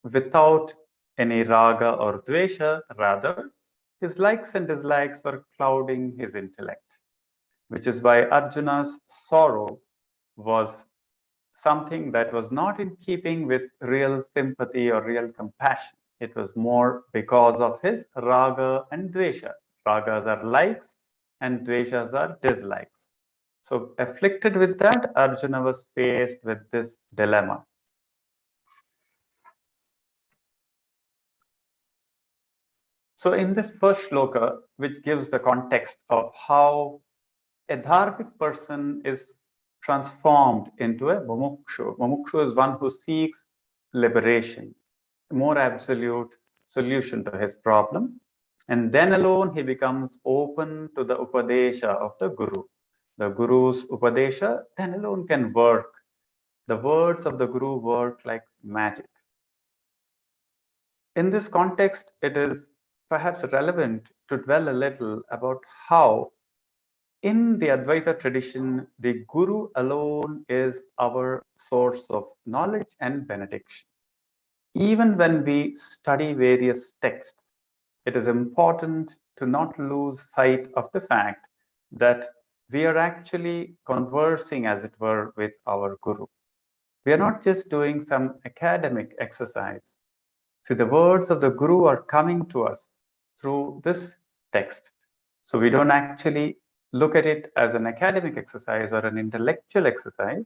without any raga or dvesha, rather, his likes and dislikes were clouding his intellect, which is why Arjuna's sorrow was something that was not in keeping with real sympathy or real compassion. It was more because of his raga and dvesha. Ragas are likes and dveshas are dislikes. So, afflicted with that, Arjuna was faced with this dilemma. So, in this first shloka, which gives the context of how a dharmic person is transformed into a mumukshu. Mumukshu is one who seeks liberation, a more absolute solution to his problem. And then alone he becomes open to the upadesha of the Guru. The Guru's upadesha then alone can work. The words of the Guru work like magic. In this context, it is perhaps relevant to dwell a little about how in the Advaita tradition, the Guru alone is our source of knowledge and benediction. Even when we study various texts, it is important to not lose sight of the fact that we are actually conversing, as it were, with our Guru. We are not just doing some academic exercise. See, the words of the Guru are coming to us through this text. So we don't actually look at it as an academic exercise or an intellectual exercise.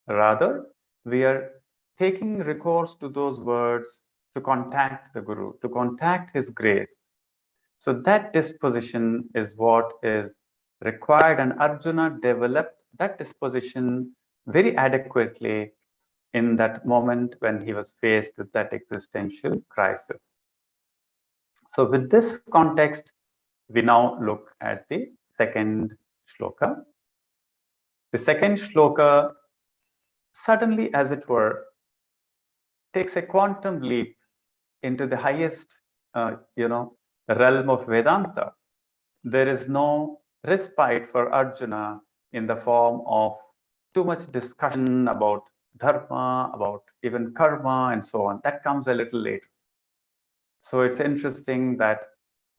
Rather, we are taking recourse to those words to contact the Guru, to contact his grace. So that disposition is what is required, and Arjuna developed that disposition very adequately in that moment when he was faced with that existential crisis. So with this context, we now look at the second shloka. The second shloka suddenly, as it were, takes a quantum leap into the highest, realm of Vedanta. There is no respite for Arjuna in the form of too much discussion about dharma, about even karma, and so on. That comes a little later. So it's interesting that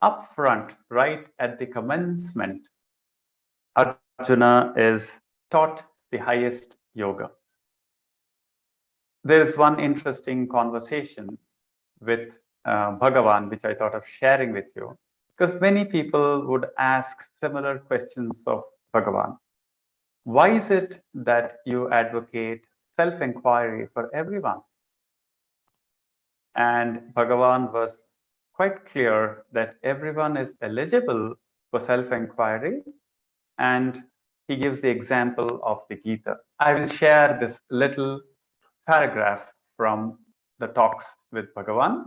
upfront, right at the commencement, Arjuna is taught the highest yoga. There is one interesting conversation with Bhagavan, which I thought of sharing with you, because many people would ask similar questions of Bhagavan. Why is it that you advocate self-inquiry for everyone? And Bhagavan was quite clear that everyone is eligible for self-inquiry, and he gives the example of the Gita. I will share this little paragraph from the talks with Bhagavan.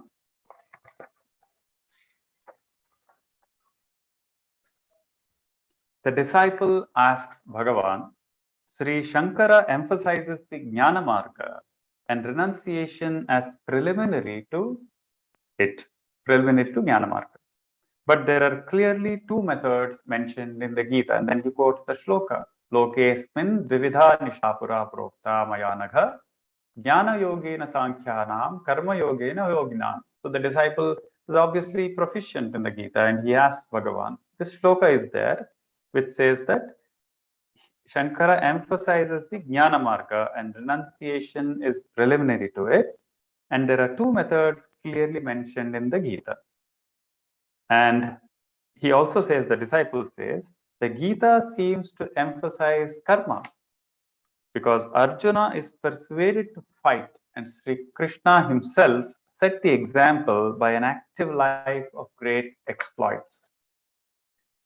The disciple asks Bhagavan, Sri Shankara emphasizes the Jnana Marga and renunciation as preliminary to it, preliminary to Jnana Marga. But there are clearly two methods mentioned in the Gita, and then he quotes the Shloka. Lokesmin dvividha nishapura prokta mayanagha jnana yogena sankhyanam karma yogena yoginam. So the disciple is obviously proficient in the Gita, and he asks Bhagavan. This Shloka is there, which says that Shankara emphasizes the Jnana Marga and renunciation is preliminary to it. And there are two methods clearly mentioned in the Gita. And he also says, the disciple says, the Gita seems to emphasize karma because Arjuna is persuaded to fight and Sri Krishna himself set the example by an active life of great exploits.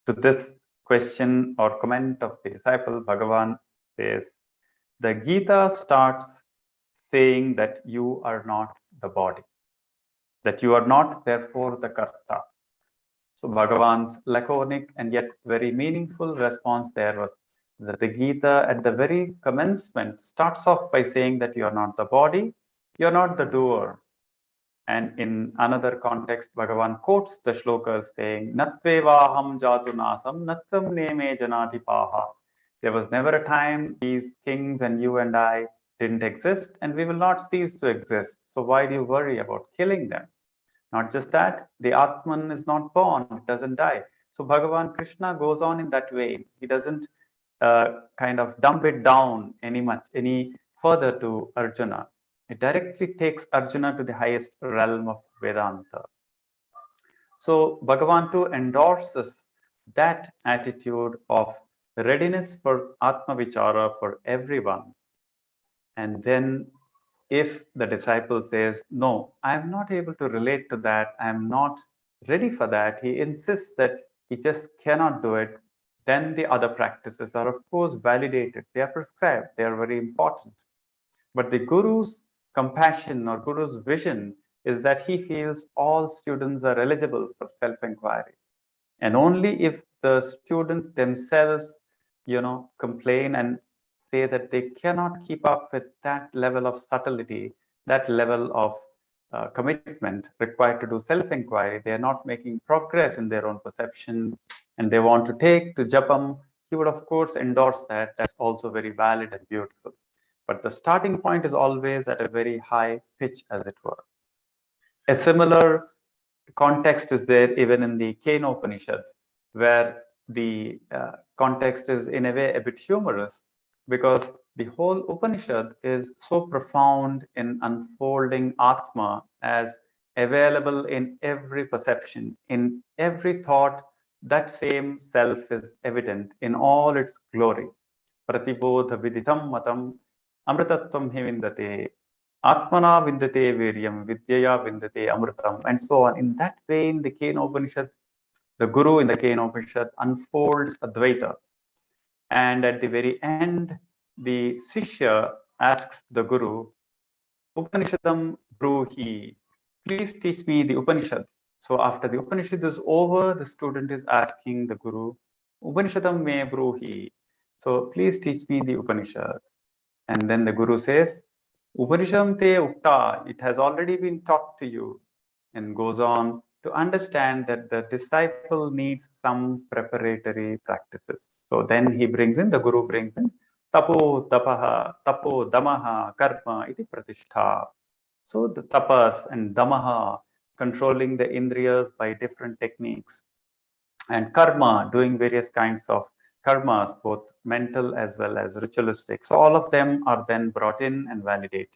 To this question or comment of the disciple, Bhagavan says, the Gita starts saying that you are not the body, that you are not therefore the karta. So Bhagavan's laconic and yet very meaningful response there was that the Gita at the very commencement starts off by saying that you are not the body, you are not the doer. And in another context, Bhagavan quotes the shlokas saying, Natvevaham jatu nasam natvam neme janadhipaha. There was never a time these kings and you and I didn't exist, and we will not cease to exist. So why do you worry about killing them? Not just that, the Atman is not born, it doesn't die. So Bhagavan Krishna goes on in that way. He doesn't kind of dump it down any further to Arjuna. It directly takes Arjuna to the highest realm of Vedanta. So Bhagavan too endorses that attitude of readiness for Atma Vichara for everyone. And then if the disciple says, no, I am not able to relate to that, I am not ready for that, he insists that he just cannot do it, then the other practices are, of course, validated. They are prescribed. They are very important. But the Guru's compassion or Guru's vision is that he feels all students are eligible for self-inquiry. And only if the students themselves, complain and say that they cannot keep up with that level of subtlety, that level of commitment required to do self-inquiry, they are not making progress in their own perception, and they want to take to Japam, he would of course endorse that. That's also very valid and beautiful. But the starting point is always at a very high pitch, as it were. A similar context is there even in the Kena Upanishad, where the context is in a way a bit humorous, because the whole Upanishad is so profound in unfolding Atma as available in every perception, in every thought. That same self is evident in all its glory. Pratibodha viditam matam amritatvam hi vindate Atmana vindate viryam, vidyaya vindate amritam, and so on. In that way, in the Kena Upanishad, the Guru in the Kena Upanishad unfolds Advaita. And at the very end, the Sishya asks the Guru, Upanishadam bruhi, please teach me the Upanishad. So after the Upanishad is over, the student is asking the Guru, Upanishadam me bruhi. So please teach me the Upanishad. And then the Guru says, Upanishadam te ukta, it has already been taught to you, and goes on to understand that the disciple needs some preparatory practices. So then the Guru brings in tapo tapaha, tapo damaha, karma iti pratishtha. So the tapas and damaha, controlling the indriyas by different techniques, and karma, doing various kinds of karmas, both mental as well as ritualistic. So all of them are then brought in and validated.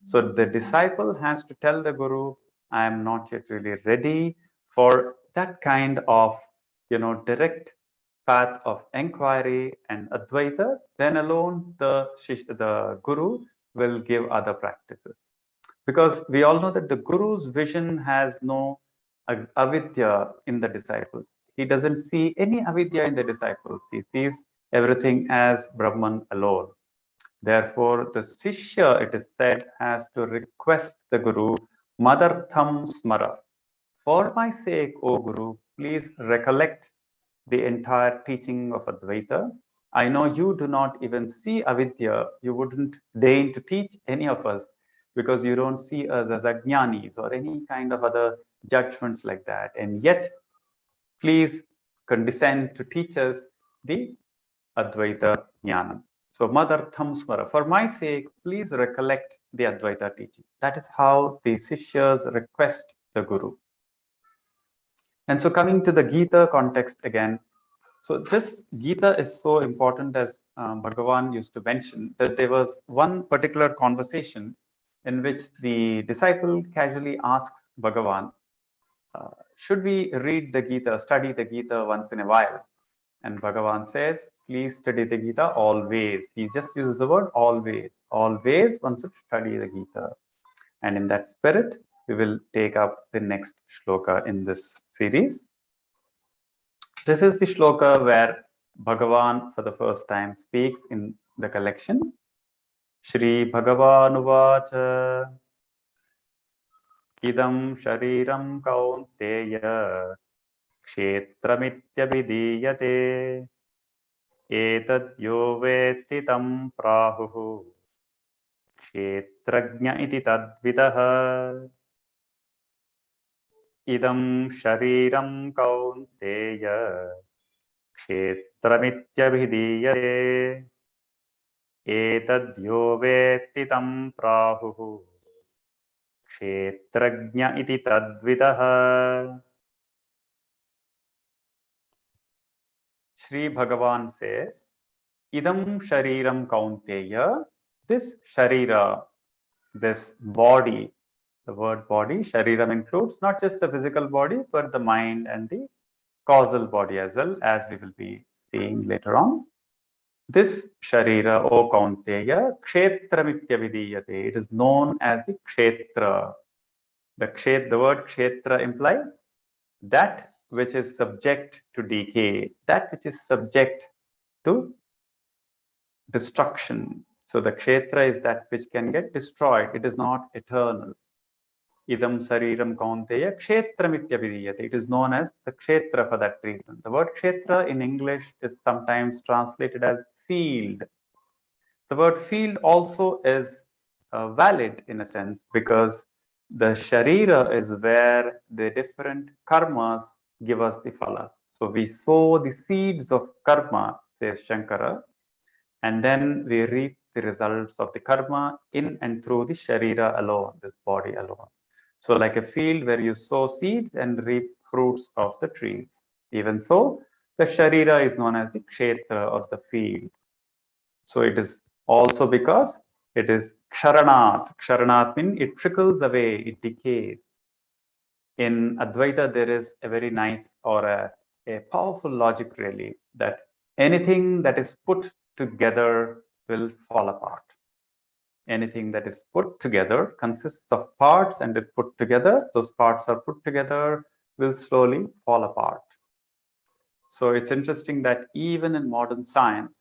So the disciple has to tell the Guru, I am not yet really ready for that kind of, direct path of inquiry and Advaita. Then alone the Guru will give other practices. Because we all know that the Guru's vision has no avidya in the disciples. He doesn't see any avidya in the disciples. He sees everything as Brahman alone. Therefore, the Sishya, it is said, has to request the Guru, Madartham Smara. For my sake, O Guru, please recollect the entire teaching of Advaita. I know you do not even see avidya. You wouldn't deign to teach any of us because you don't see us as ajnanis or any kind of other judgments like that. And yet, please condescend to teach us the Advaita Jnanam. So, Madartham Smara, for my sake, please recollect the Advaita teaching. That is how the Sishyas request the Guru. And so, coming to the Gita context again, so this Gita is so important, as Bhagavan used to mention, that there was one particular conversation in which the disciple casually asks Bhagavan, should we read the Gita, study the Gita once in a while? And Bhagavan says, please study the Gita always. He just uses the word always. Always one should study the Gita. And in that spirit, we will take up the next shloka in this series. This is the shloka where Bhagavan for the first time speaks in the collection. Shri Bhagavan Uvacha Idam Shariram Kaunteya Kshetramidhyabhidiyate Etad yo vetti tam prahuhu Kshetrajna iti tadvidah Idam Shariram Kaunteya Kshetramidhyabhidiyate Etadyo vetti tam prahuhu Kshetrajna iti tadvidah. Sri Bhagavan says, Idam Shariram Kaunteya, this Sharira, this body, the word body, Shariram includes not just the physical body, but the mind and the causal body as well, as we will be seeing later on. This Sharira, O Kaunteya, Kshetramityabhidiyate. It is known as the Kshetra. The word Kshetra implies that which is subject to decay, that which is subject to destruction. So the Kshetra is that which can get destroyed. It is not eternal. Idam Sariram Kaunteya Kshetramityabhidiyate. It is known as the Kshetra for that reason. The word Kshetra in English is sometimes translated as field. The word field also is valid in a sense because the Sharira is where the different karmas give us the phalas. So we sow the seeds of karma, says Shankara, and then we reap the results of the karma in and through the Sharira alone, this body alone. So like a field where you sow seeds and reap fruits of the trees. Even so, the Sharira is known as the Kshetra or the field. So it is also because it is Ksharanat. Ksharanat means it trickles away, it decays. In Advaita, there is a very nice or a powerful logic really that anything that is put together will fall apart. Anything that is put together consists of parts and is put together. Those parts are put together will slowly fall apart. So it's interesting that even in modern science,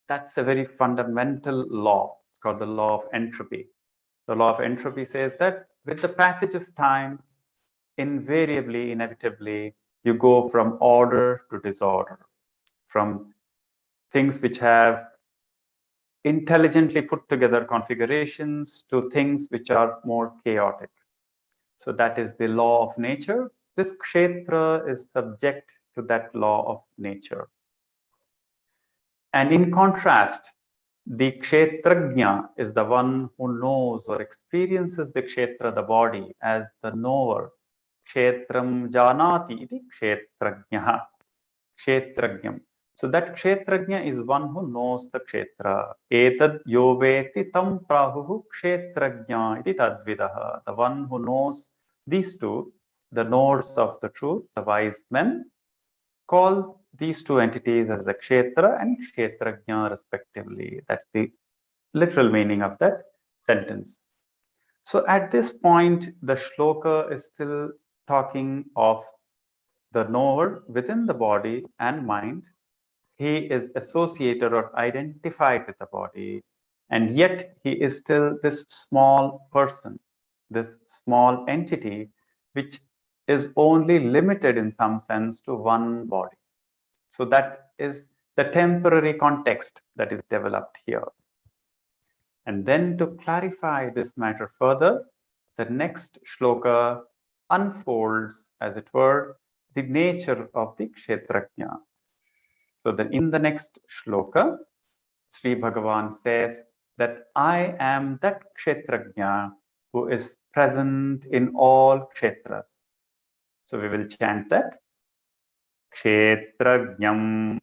that's a very fundamental law called the law of entropy. The law of entropy says that with the passage of time, invariably, inevitably, you go from order to disorder, from things which have intelligently put together configurations to things which are more chaotic. So that is the law of nature. This kshetra is subject to that law of nature. And in contrast, the kshetrajna is the one who knows or experiences the kshetra, the body, as the knower. Kshetram janati iti kshetrajna. Kshetrajnam. So that kshetrajna is one who knows the kshetra. Etad yoveti tam prahuhu kshetrajna iti tadvidah. The one who knows these two, the knowers of the truth, the wise men, call these two entities as the kshetra and kshetrajna respectively. That's the literal meaning of that sentence. So at this point, the shloka is still talking of the knower within the body and mind. He is associated or identified with the body, and yet he is still this small person, this small entity, which is only limited in some sense to one body. So that is the temporary context that is developed here. And then to clarify this matter further, the next shloka unfolds, as it were, the nature of the Kshetrajna. So then in the next shloka, Sri Bhagavan says that I am that Kshetrajna who is present in all Kshetras. So we will chant that. Kshetrajnam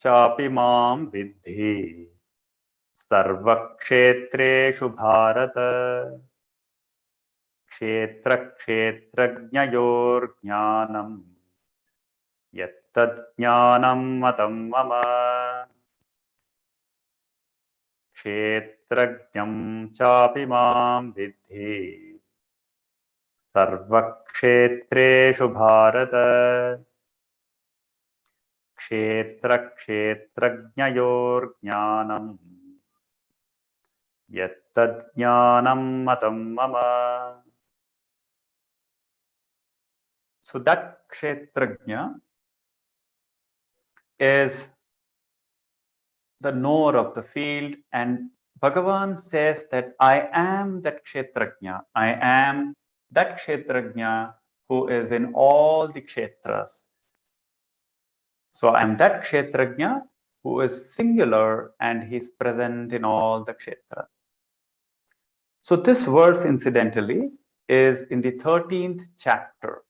chapi mam vidhi sarvakshetreshu bharata kshetra kshetrajnayor jnanam yattad jnanam matam mama kshetrajnam chapi mam vidhi sarvakshetreshu bharata kshetra kshetrajnayor jnanam yattad jnanam matam mama. So that kshetrajna is the knower of the field, and Bhagavan says that I am that kshetrajna. I am that kshetrajna who is in all the kshetras. So I am that kshetrajna who is singular and he is present in all the kshetras. So this verse, incidentally, is in the 13th chapter.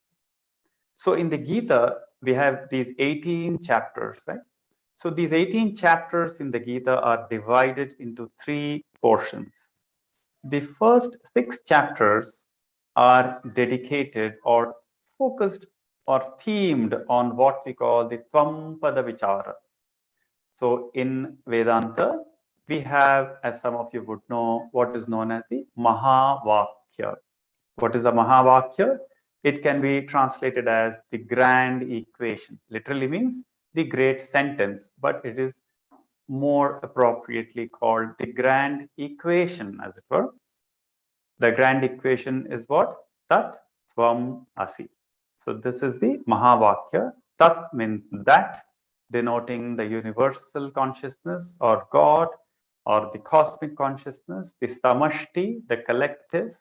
So in the Gita, we have these 18 chapters, right? So these 18 chapters in the Gita are divided into 3 portions. The first 6 chapters are dedicated or focused or themed on what we call the Tvampada Vichara. So in Vedanta, we have, as some of you would know, what is known as the Mahavakya. What is a Mahavakya? It can be translated as the grand equation. Literally means the great sentence, but it is more appropriately called the grand equation, as it were. The grand equation is what? Tat Tvam Asi. So this is the Mahavakya. Tat means that, denoting the universal consciousness or God or the cosmic consciousness, the Samashti, the collective,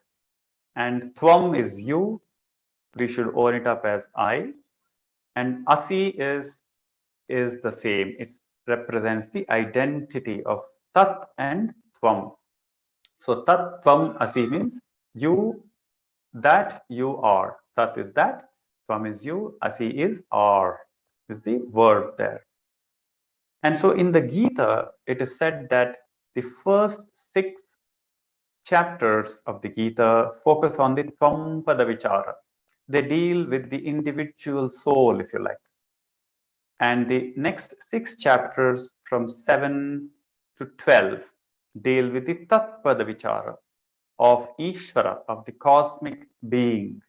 and Tvam is you. We should own it up as I. And Asi is the same. It represents the identity of Tat and Tvam. So Tat Tvam Asi means you, that you are. Tat is that, Tvam is you, Asi is are, is the verb there. And so in the Gita, it is said that the first 6 chapters of the Gita focus on the Tvampada Vichara. They deal with the individual soul, if you like. And the next 6 chapters from 7 to 12 deal with the Tatpada Vichara of Ishvara, of the cosmic being,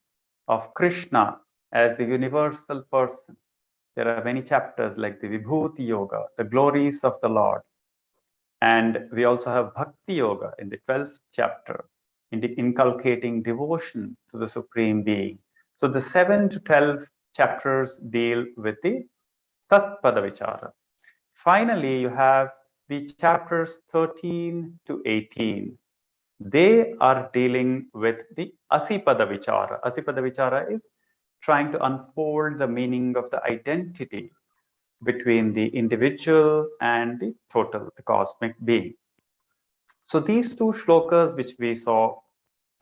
of Krishna as the universal person. There are many chapters like the Vibhuti Yoga, the glories of the Lord. And we also have Bhakti Yoga in the 12th chapter, inculcating devotion to the Supreme Being. So the 7 to 12 chapters deal with the Tatpada Vichara. Finally, you have the chapters 13 to 18. They are dealing with the Asipada Vichara. Asipada Vichara is trying to unfold the meaning of the identity between the individual and the total, the cosmic being. So these 2 shlokas which we saw,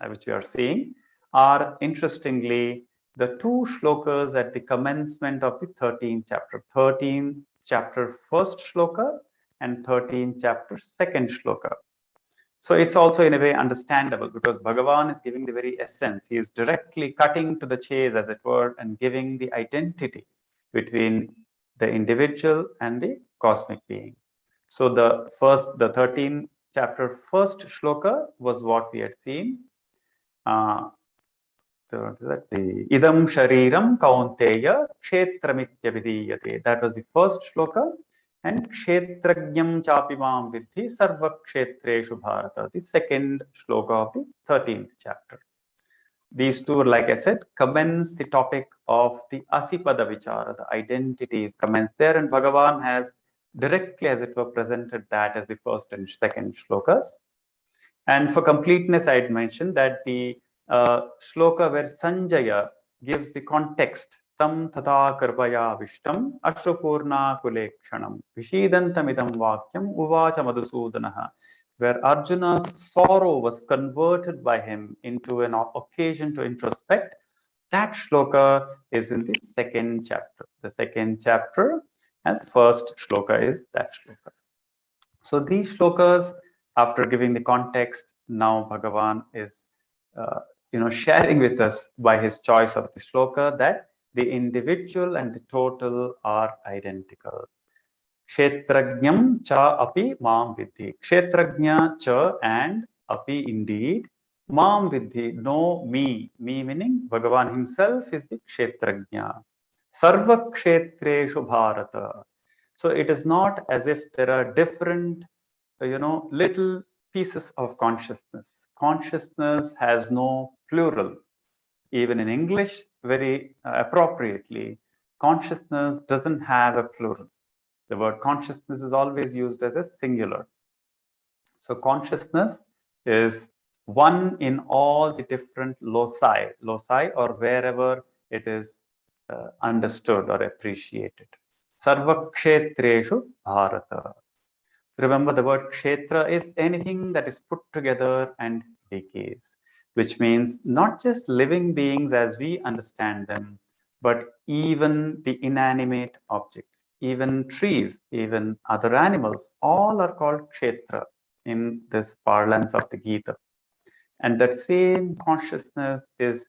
which we are seeing, are interestingly the 2 shlokas at the commencement of the 13th chapter. 13th chapter first shloka and 13th chapter second shloka. So it's also in a way understandable because Bhagavan is giving the very essence. He is directly cutting to the chase, as it were, and giving the identity between the individual and the cosmic being. So the 13th chapter first shloka was what we had seen. Idam shariram kaunteya kshetramityabhidiyate. That was the first shloka. And kshetrajnam chapimam vidhi sarva kshetreshu bharata, the second shloka of the 13th chapter. These two, like I said, commence the topic of the Asipada Vichara, the identities commence there, and Bhagavan has directly, as it were, presented that as the first and second shlokas. And for completeness, I'd mentioned that the shloka where Sanjaya gives the context, tam tata karpaya vishtam ashrupurna kulekshanam vishidantamidam vakyam uvacha madhusudanaha, where Arjuna's sorrow was converted by him into an occasion to introspect. That shloka is in the second chapter. The second chapter and the first shloka is that shloka. So these shlokas, after giving the context, now Bhagavan is, sharing with us by his choice of the shloka that the individual and the total are identical. Kshetrajnam cha api mam vidhi. Kshetrajna cha and api indeed. Mam vidhi, know me. Me meaning Bhagavan himself is the Kshetrajna. Sarva kshetreshu bharata. So it is not as if there are different, little pieces of consciousness. Consciousness has no plural. Even in English, very appropriately, consciousness doesn't have a plural. The word consciousness is always used as a singular. So consciousness is one in all the different loci or wherever it is understood or appreciated. Sarvakshetreshu Bharata. Remember, the word kshetra is anything that is put together and decays, which means not just living beings as we understand them, but even the inanimate objects, even trees, even other animals, all are called kshetra in this parlance of the Gita. And that same consciousness is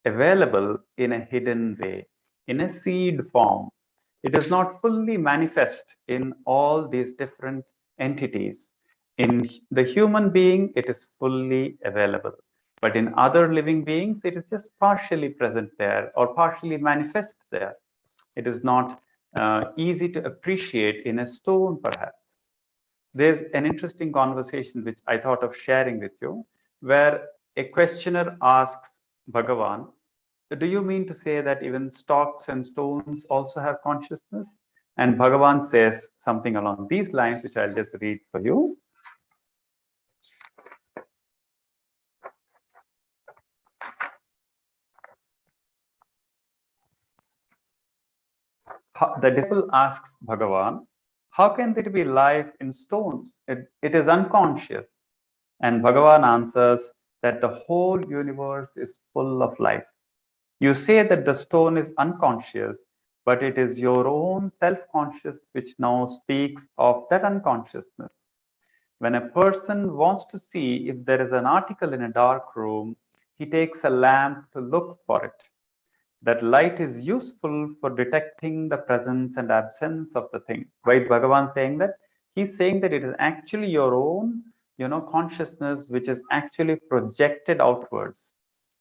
available in a hidden way, in a seed form. It is not fully manifest in all these different entities. In the human being, it is fully available. But in other living beings, it is just partially present there or partially manifest there. It is not easy to appreciate in a stone, perhaps. There's an interesting conversation which I thought of sharing with you, where a questioner asks Bhagavan, do you mean to say that even stocks and stones also have consciousness? And Bhagavan says something along these lines, which I'll just read for you. The disciple asks Bhagavan, how can there be life in stones? It is unconscious. And Bhagavan answers that the whole universe is full of life. You say that the stone is unconscious, but it is your own self-conscious which now speaks of that unconsciousness. When a person wants to see if there is an article in a dark room, he takes a lamp to look for it. That light is useful for detecting the presence and absence of the thing. Why is Bhagavan saying that? He's saying that it is actually your own, consciousness which is actually projected outwards.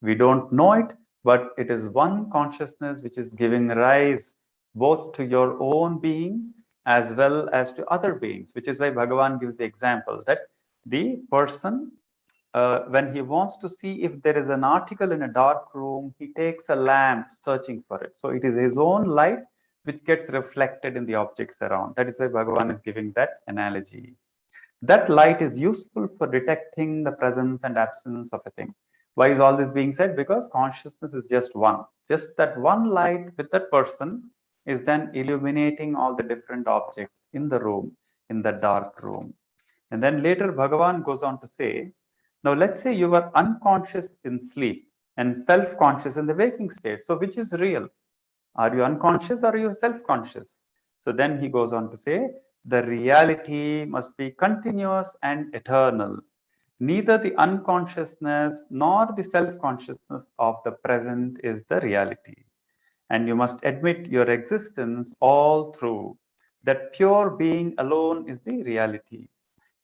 We don't know it, but it is one consciousness which is giving rise both to your own being as well as to other beings, which is why Bhagavan gives the example that the person, when he wants to see if there is an article in a dark room, he takes a lamp searching for it. So it is his own light which gets reflected in the objects around. That is why Bhagavan is giving that analogy. That light is useful for detecting the presence and absence of a thing. Why is all this being said? Because consciousness is just one. Just that one light with that person is then illuminating all the different objects in the room, in the dark room. And then later Bhagavan goes on to say, now let's say you were unconscious in sleep and self-conscious in the waking state. So which is real? Are you unconscious or are you self-conscious? So then he goes on to say, the reality must be continuous and eternal. Neither the unconsciousness nor the self-consciousness of the present is the reality. And you must admit your existence all through. That pure being alone is the reality.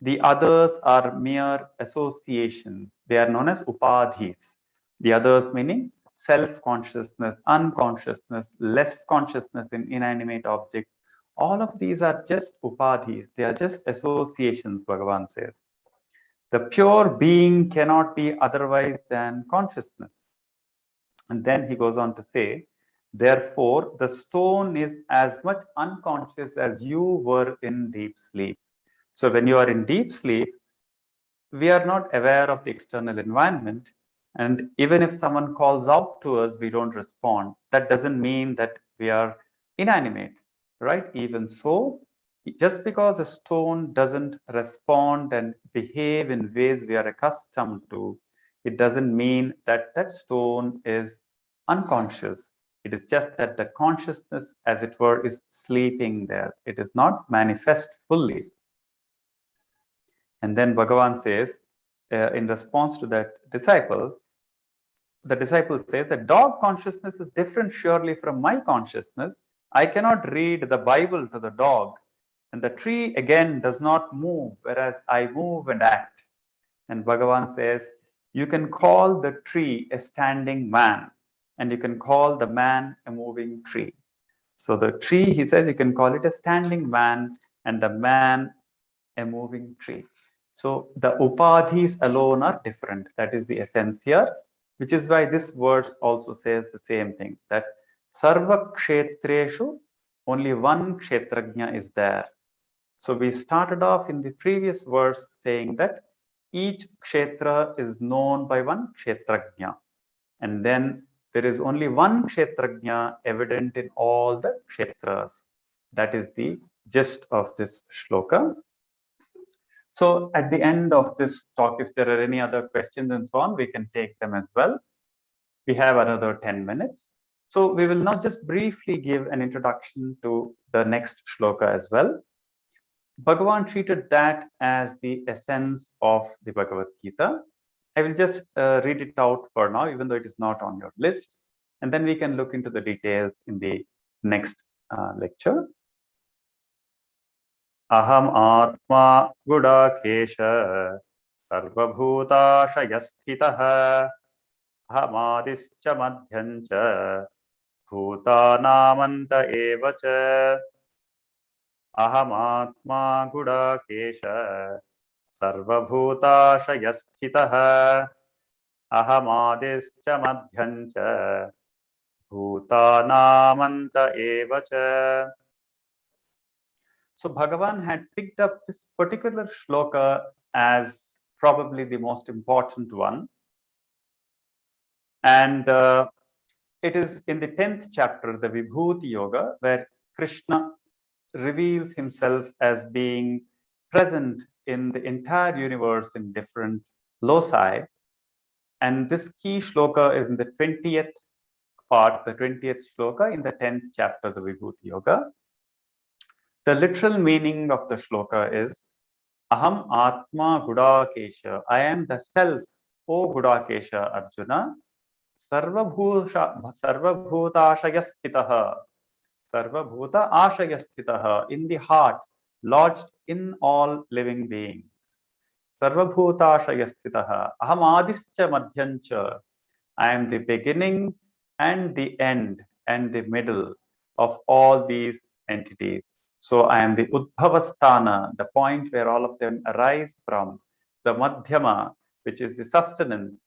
The others are mere associations. They are known as upadhis. The others meaning self-consciousness, unconsciousness, less consciousness in inanimate objects. All of these are just upadhis. They are just associations, Bhagavan says. The pure being cannot be otherwise than consciousness. And then he goes on to say, therefore, the stone is as much unconscious as you were in deep sleep. So when you are in deep sleep, we are not aware of the external environment. And even if someone calls out to us, we don't respond. That doesn't mean that we are inanimate, right? Even so, just because a stone doesn't respond and behave in ways we are accustomed to, it doesn't mean that that stone is unconscious. It is just that the consciousness, as it were, is sleeping there. It is not manifest fully. And then Bhagavan says, in response to that disciple, the disciple says that dog consciousness is different surely from my consciousness. I cannot read the Bible to the dog, and the tree again does not move, whereas I move and act. And Bhagavan says, you can call the tree a standing man, and you can call the man a moving tree. So the tree, he says, you can call it a standing man, and the man a moving tree. So the upadhis alone are different. That is the essence here, which is why this verse also says the same thing, that sarva kshetreshu, only one kshetrajna is there. So we started off in the previous verse saying that each kshetra is known by one kshetrajna. And then there is only one kshetrajna evident in all the kshetras. That is the gist of this shloka. So at the end of this talk, if there are any other questions and so on, we can take them as well. We have another 10 minutes. So we will now just briefly give an introduction to the next shloka as well. Bhagavan treated that as the essence of the Bhagavad Gita. I will just read it out for now, even though it is not on your list. And then we can look into the details in the next lecture. Aham Atma Gudakesh Sarvabhutashayassthitah Ahamadischa Madhyancha Bhutanamanta Evacha Aham Atma Gudakesh Sarvabhutashayassthitah Ahamadischa Madhyancha Bhutanamanta Evacha. So Bhagavan had picked up this particular shloka as probably the most important one. And it is in the 10th chapter, the Vibhuti Yoga, where Krishna reveals himself as being present in the entire universe in different loci. And this key shloka is in the 20th part, the 20th shloka in the 10th chapter, the Vibhuti Yoga. The literal meaning of the shloka is Aham Atma Gudakesha. I am the self, O Gudakesha Arjuna. Sarvabhutashayasthitaha. Sarvabhuta ashayasthitaha. In the heart, lodged in all living beings. Sarvabhutashayasthitaha. Aham Adischa Madhyancha. I am the beginning and the end and the middle of all these entities. So I am the Udbhavasthana, the point where all of them arise from, the Madhyama, which is the sustenance,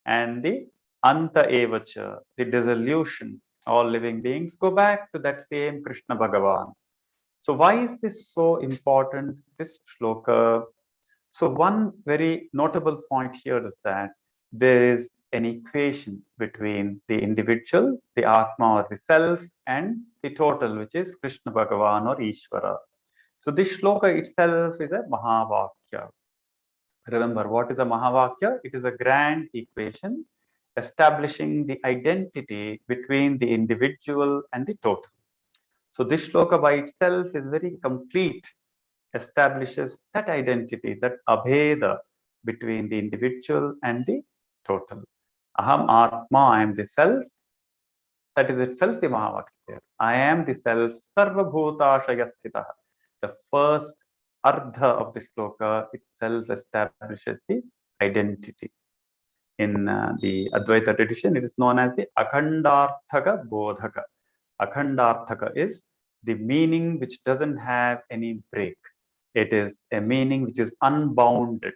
and the Anta Evacha, the dissolution. All living beings go back to that same Krishna Bhagavan. So why is this so important, this shloka? So one very notable point here is that there is an equation between the individual, the Atma or the self, and the total, which is Krishna Bhagavan or Ishvara. So this shloka itself is a Mahavakya. Remember, what is a Mahavakya? It is a grand equation establishing the identity between the individual and the total. So this shloka by itself is very complete, establishes that identity, that abheda between the individual and the total. Aham Atma, I am the self. That is itself the Mahavakya. I am the self, Sarva Bhutashayasthitah. The first ardha of the shloka itself establishes the identity. In the Advaita tradition, it is known as the Akhandarthaka Bodhaka. Akhandarthaka is the meaning which doesn't have any break. It is a meaning which is unbounded.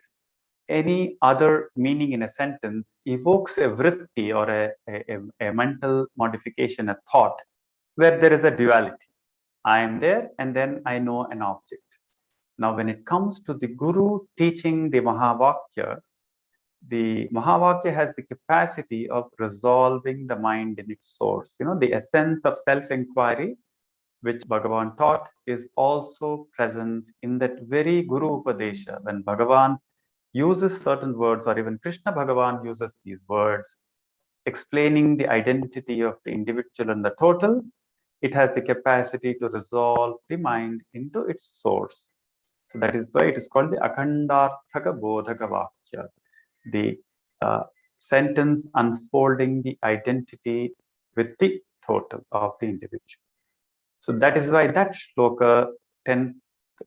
any other meaning in a sentence evokes a vritti or a mental modification, a thought, where there is a duality. I am there and then I know an object. Now, when it comes to the Guru teaching the Mahavakya has the capacity of resolving the mind in its source. The essence of self-inquiry, which Bhagavan taught, is also present in that very Guru Upadesha. When Bhagavan uses certain words, or even Krishna Bhagavan uses these words, explaining the identity of the individual and the total, it has the capacity to resolve the mind into its source. So that is why it is called the Akhandarthaka Bodhaka Vakya, the sentence unfolding the identity with the total of the individual. So that is why that shloka, 10th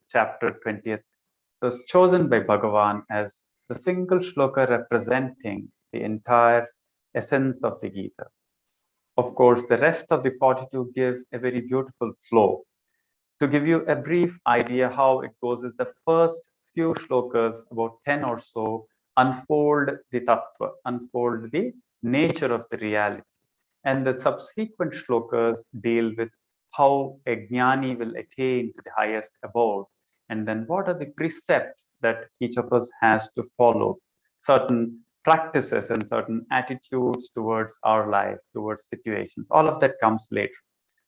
chapter, 20th, was chosen by Bhagavan as the single shloka representing the entire essence of the Gita. Of course, the rest of the 42 give a very beautiful flow. To give you a brief idea how it goes is the first few shlokas, about 10 or so, unfold the tattva, unfold the nature of the reality. And the subsequent shlokas deal with how a jnani will attain to the highest abode. And then what are the precepts that each of us has to follow, certain practices and certain attitudes towards our life, towards situations. All of that comes later.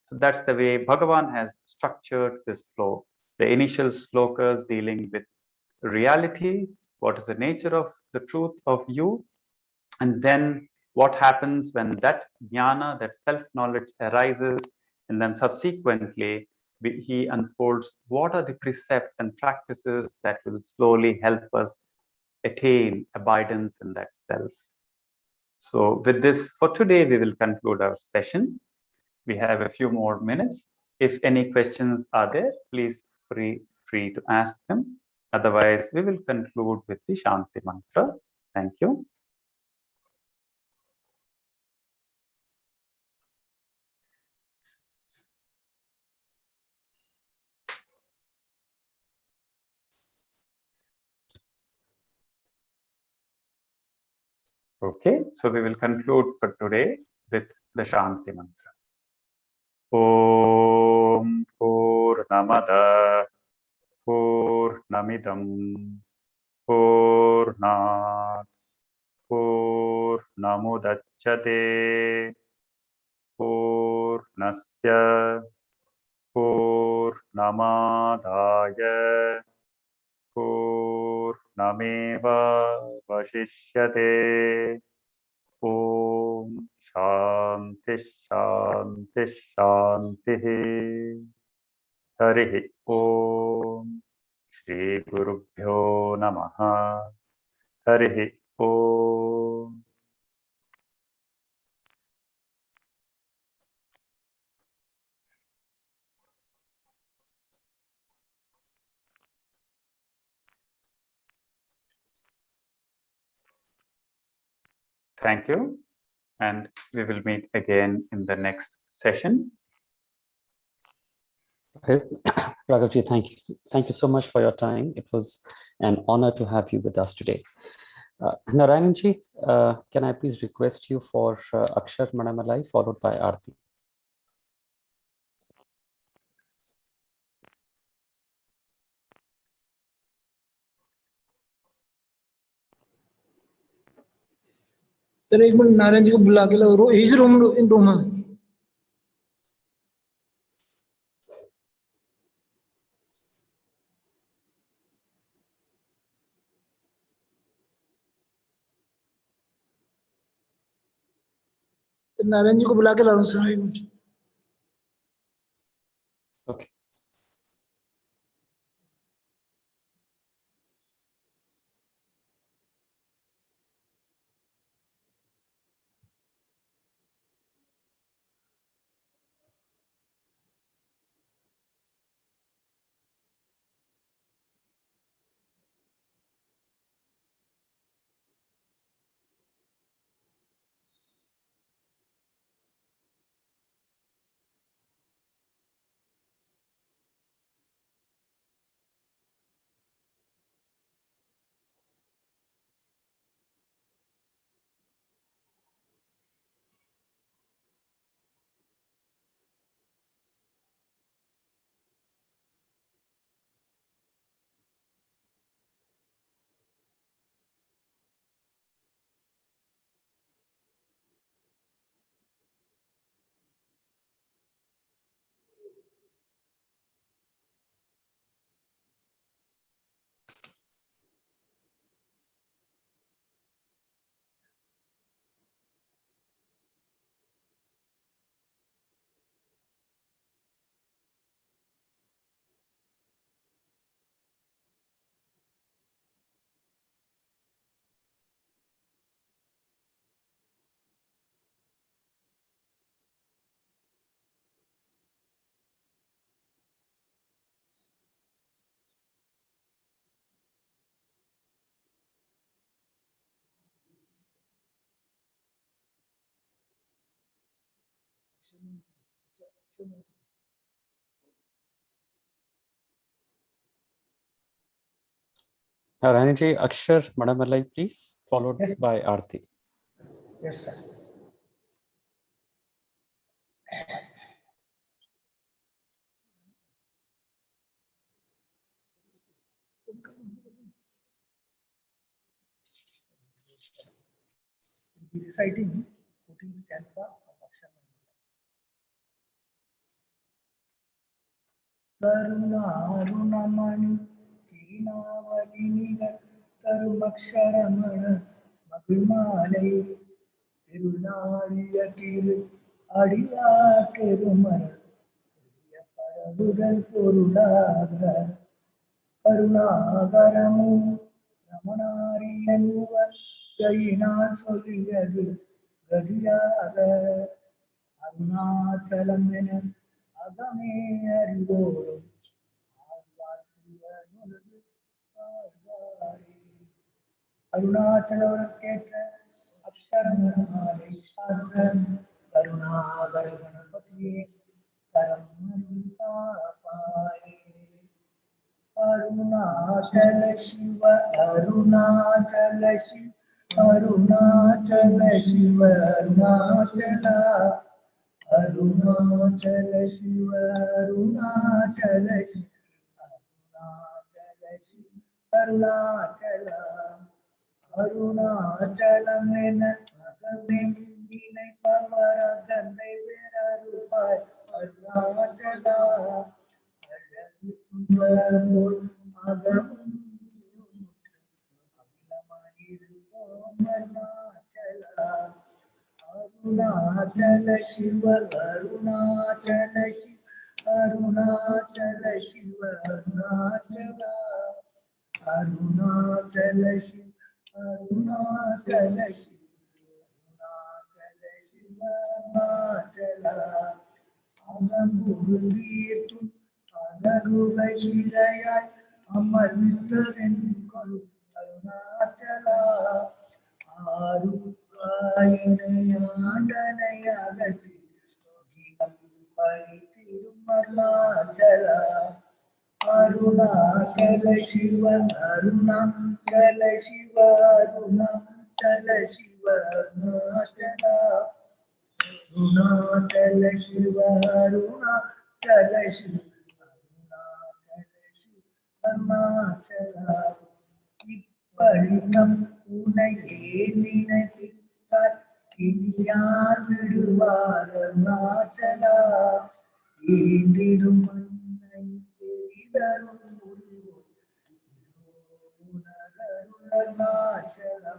So that's the way Bhagavan has structured this flow. The initial slokas dealing with reality, what is the nature of the truth of you, and then what happens when that jnana, that self-knowledge arises, and then subsequently he unfolds what are the precepts and practices that will slowly help us attain abidance in that self. So with this, for today, we will conclude our session. We have a few more minutes. If any questions are there, please free to ask them. Otherwise, we will conclude with the Shanti Mantra. Thank you. Okay, so we will conclude for today with the Shanti Mantra. Om Purnamada Purnamidam Purnat Purnamudachyate Purnasya Purnamadaya Purnameva Vashishyate. Om Shanti Shanti Shanti. Harihi Om. Shri Gurubhyo Namaha. Harihi Om. Thank you. And we will meet again in the next session. Raghavji, thank you so much for your time. It was an honor to have you with us today. Narayanji, can I please request you for Akshar Manamalai followed by Aarti? Sir एक minute Narayan ji को बुला के लो इस room में sir Narayan ji को बुला के ला रहा हूँ सर एक minute Okay. Raniji, Akshar, Madamalai, please, followed Yes. by Aarti. Yes, sir. Reciting 14th stanza of Akshar. கருணாருணமணி திருநாவலி நிகர் கருமக்ஷரமண மகிழ்மாலை திருநாளிய திரு அடியார் பெருமர் பரவுதல் பொருளாக கருணாகரமும் ரமணாரியன்வர் கையினால் சொல்லியது கதியாக அருணாச்சலம் என அகமே அறிவோரும் அருணாச்சலவருக்கேற்ற அக்ஷரமாலை சாற்ற கருணாகர கணபதியே கரம் காப்பாயே அருணாச்சல சிவ அருணாச்சல சிவ அருணாச்சல சிவ அருணாச்சல அருணாச்சல சிவ அருணாச்சல சிவ அருணாச்சல சிவ அருணாச்சல அருணாச்சலம் என அகமே நினைப்பவர் அகந்தை வேறறுப்பாய் அருணாச்சலா அழகு சுந்தரமோர் அகமும் அகிலமாயிருப்போம் அருணாச்சலா அருணாச்சல சிவ அருணாச்சல சிவ அருணாச்சல சிவ அருணாச்சலா அருணாச்சல சிவ அருணாச்சல சிவ அருணாச்சல சிவ அருணாச்சலா அகம்புகுந்தீர்த்தும் அழகுகையாய் அமர்வித்ததென் கொள் அருணாச்சலா ஆருக்காயினையாண்டனை அகற்றி பழித்திடும் அருணாச்சலா அருணாச்சல சிவ அருணாச்சல சிவ அருணாச்சல சிவ அருணாச்சலா அருணாச்சல சிவ அருணாச்சல சிவ அருணாச்சல சிவ அருணாச்சலா இப்பழித்தம் உனையே நினைப்பித்தார் இனியார் விடுவார் அருணாச்சலா ஈன்றிடும் மண்ணை தெரிதரும் முடிவோர் அருணாச்சலா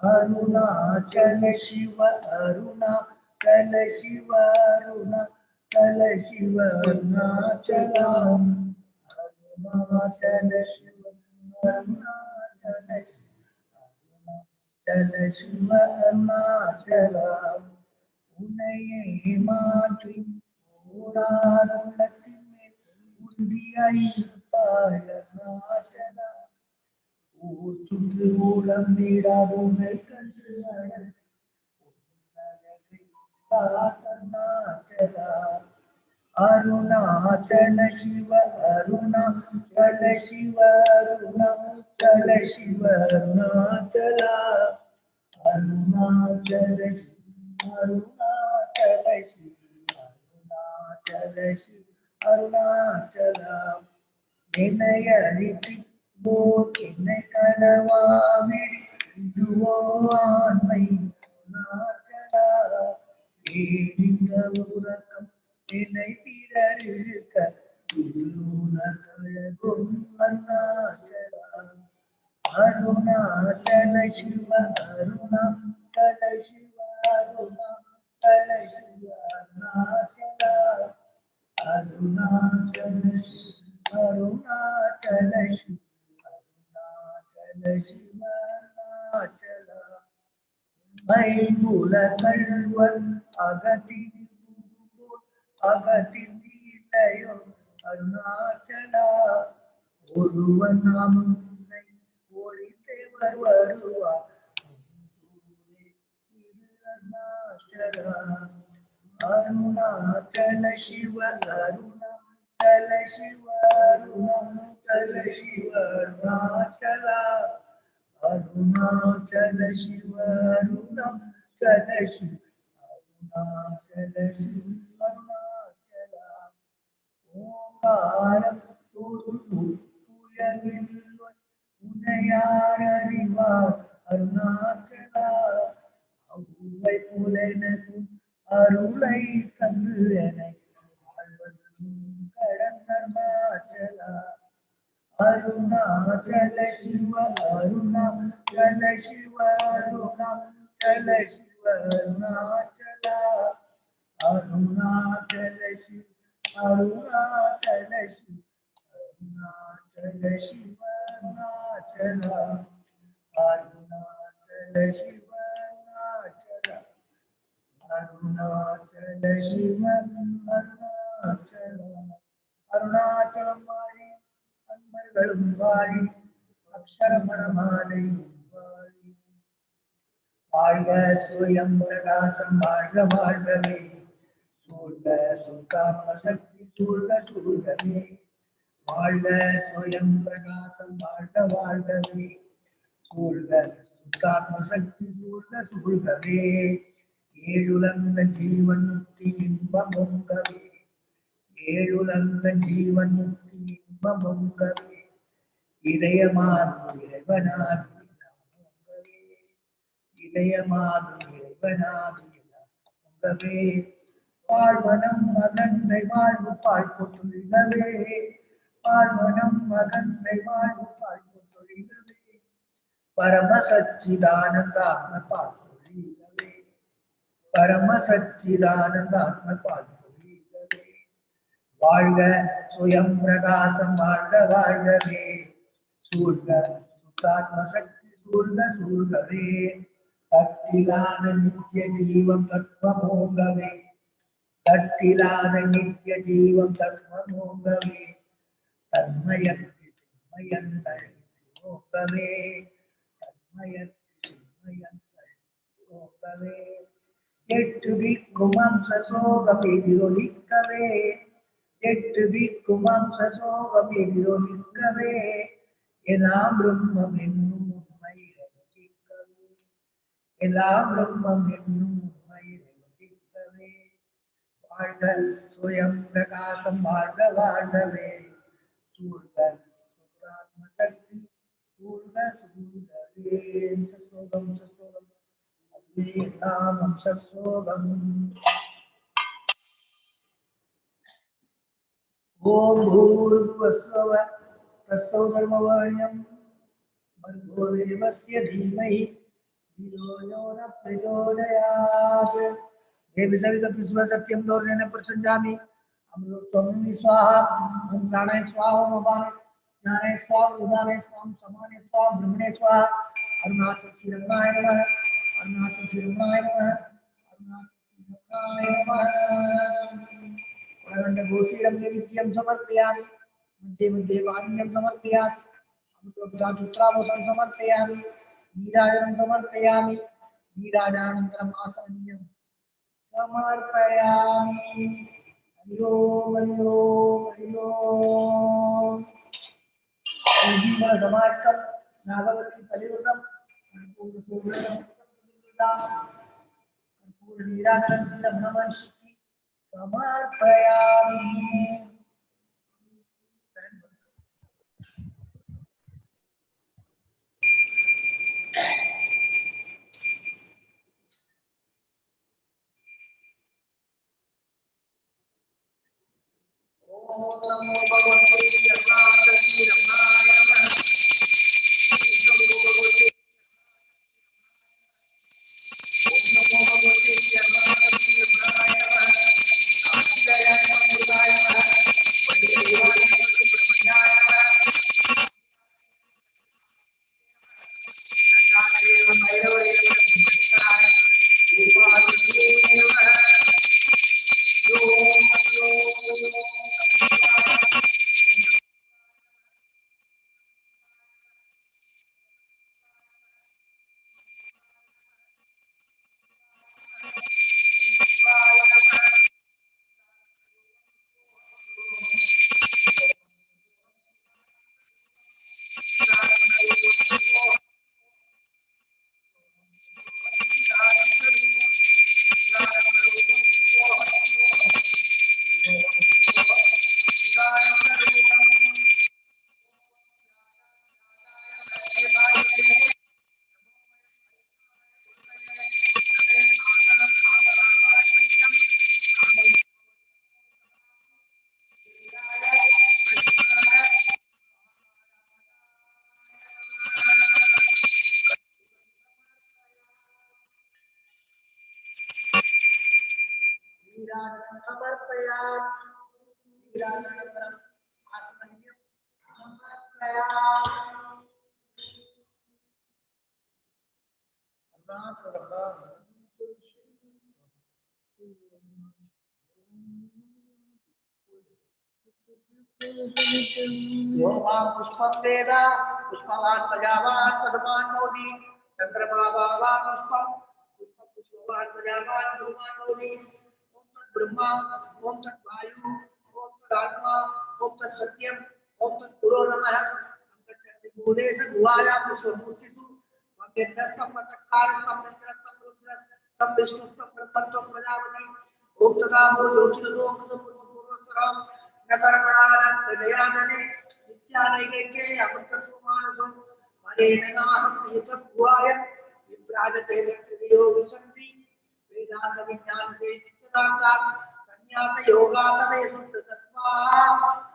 அருணாச்சல சிவ அருணாச்சல சிவ அருணாச்சல சிவ அருணாச்சலா அருணாச்சல சிவ அருணாச்சல அருணாச்சல சிவ அருணாச்சலா உன்னையே மாற்றி ஓடாருள்ளத்தின் மேல் உறுதியாயிருப்பாய் அருணாச்சலா ஊர் சுற்று ஊழம் நீடாது உன்னை கண்டு அருணாச்சலா அருணாச்சல சிவ அருணாச்சல சிவ அருணாச்சல சிவ அருணாச்சலா அருணாச்சல சிவ அருணாச்சல சிவ அருணாச்சல சிவ அருணாச்சலா என்னை அழித்தி போர் என்னை கனவாமிடி இதுவோ ஆண்மை அருணாச்சலா ஏறிந்த உறக்கம் என்னை பிறர் இழுக்க இருளகழகும் அருணாச்சலா அருணாச்சல சிவ அருணாச்சல சிவ அருணாச்சல சிவ அருணாச்சலா அருணாச்சல சிவ அருணாச்சல சிவ அருணாச்சல சிவ அருணாச்சலா மைமுல கள்வர் அகத்தின் அகத்தின் இல்லையோ அருணாச்சலா ஒருவன் நாம் உன்னை ஒழித்தவர் வருவார் அருணாச்சலா अरुणाचल शिव अरुणाचल शिव अरुणाचल शिव अरुणाचला अरुणाचल शिव अरुणाचल शिव अरुणाचल शिव अरुणाचला ஓங்காரம் தூயவில்லை உன்னையார் அறிவார் அருணாச்சலா அருளை புலனுக்கும் அருளை தந்து எனை ஆழ்வதும் கடன் அருணாச்சலா அருணாச்சல சிவ அருணாச்சல சிவ அருணாச்சல சிவ அருணாச்சலா அருணாச்சல சிவ अरुणाचल शिव अरुणाचल शिव अरुणाचल अरुणाचल शिव अरुणाचल अरुणाचल शिव अरुणाचल அருணாச்சலம் வாழி அன்பர்களும் வாழி அக்ஷரமணமாலை வாழி வாழ்க சுயம் பிரகாசம் வாழ்க வாழ்கவே சூழ்க சுகாத்ம சக்தி சூழ்க சூழ்கவே வாழ்க சுயம் பிரகாசம் வாழ்க வாழ்கவே சூழ்க சுகாத்ம சக்தி சூழ்க சூழ்கவே ஏழுலந்த ஜீவன் முக்தி இன்பம் பொங்கவே ஏழுலந்த ஜீவன் முக்தி இன்பம் பொங்கவே இதயமாகும் இறைவனாகி பொங்கவே இதயமாகும் இறைவனாகி பொங்கவே வாழ்வனம் மகந்தை வாழ்வு பாழ்பொழிகவே வாழ்வனம் மகந்தை வாழ்வு பாழ்பொழிகவே பரம சச்சிதானந்தாத்ம பாழ்பொழிகவே பரம சச்சிதானந்தாத்ம பாழ்பொழிகவே வாழ்க சுயம் பிரகாசம் வாழ்க வாழ்கவே சூழ்க சுத்தாத்ம சக்தி சூழ்க சூழ்கவே தட்டிலான நித்திய ஜீவம் தத்வமோங்கவே தட்டிலாத நித்திய ஜீவம் தத்வமோங்கவே தன்மயந்தி சின்மயந்தழி ஓங்கவே தன்மயந்தி சின்மயந்தழி ஓங்கவே எட்டு திக்கும் அம்சசோகம் எதிரொலிக்கவே எட்டு திக்கும் அம்சசோகம் எதிரொலிக்கவே எல்லாம் பிரம்மம் என்னும் உண்மை ரசிக்கவே எல்லாம் பிரம்மம் என்னும் உண்மை ரசிக்கவே வாழ்க சுயம் பிரகாசம் வாழ்க வாழ்கவே சூழ்க சுத்தாத்ம சக்தி சூழ்க சூழ்கவே சசோகம் சசோகம் அவ்வே நாமம் சசோகம் ஓம் பூர்வஸ்வ தஸ்ஸௌ தர்மவர்யம் भर्गो देवस्य धीमहि धियो यो न प्रचोदयात् देवी सवितुः सत्यं दोर्जेन प्रसञ्जामि अमृतं स्वाहा ओम प्राणाय स्वाहा ओम अपाने ज्ञानाय स्वाहा उदानाय स्वाहा समाने स्वाहा ब्रह्मणे स्वाहा अरुणाचल श्रीरंगाय नमः अरुणाचल श्रीरंगाय नमः अरुणाचल श्रीरंगाय नमः वरण्य गोचीरं नित्यं समर्पयामि मध्ये मध्ये वाण्यं समर्पयामि अमृतोपदातुत्रावसं समर्पयामि नीराजनं समर्पयामि नीराजनानन्तरम् आसमन्यं समर्पयामि हरि ओम हरि ओम हरि ओम समाजकं नागवती कलियुगं कर्पूर नीराजनं ब्रह्ममर्षि समर्पयामि ओम नमो भगवते श्रीरंगाय नमः नमो भगवते ओम नमो भगवते श्रीरंगाय नमः आशिलाय नमः मुरुगाय नमः पुष्पं वेद पुष्पवान् प्रजावान् पदमान् मोदी चंद्रमा भावान् पुष्पं पुष्पवान् प्रजावान् पदमान् मोदी ओम तत् ब्रह्मा ओम तत् वायु ओम तत् आत्मा ओम तत् सत्यम ओम तत् गुरो नमः भूदेश गुहाया पुष्पमूर्तिषु वंद्यस्तम सत्कारस्तम निन्द्रस्तम रुद्रस्तम विष्णुस्तम ब्रह्मत्वं प्रजापति ओम तदा वो ज्योतिर्गो पूर्वसरम नकर्मणानं प्रजयानने नित्यानैके अमृतत्वमानसो मरेणनाहं नियतभुवाय विप्राजते दक्षिणयो विशन्ति वेदांत विज्ञानते नित्यदाता संन्यास योगातमे शुद्धतत्त्वा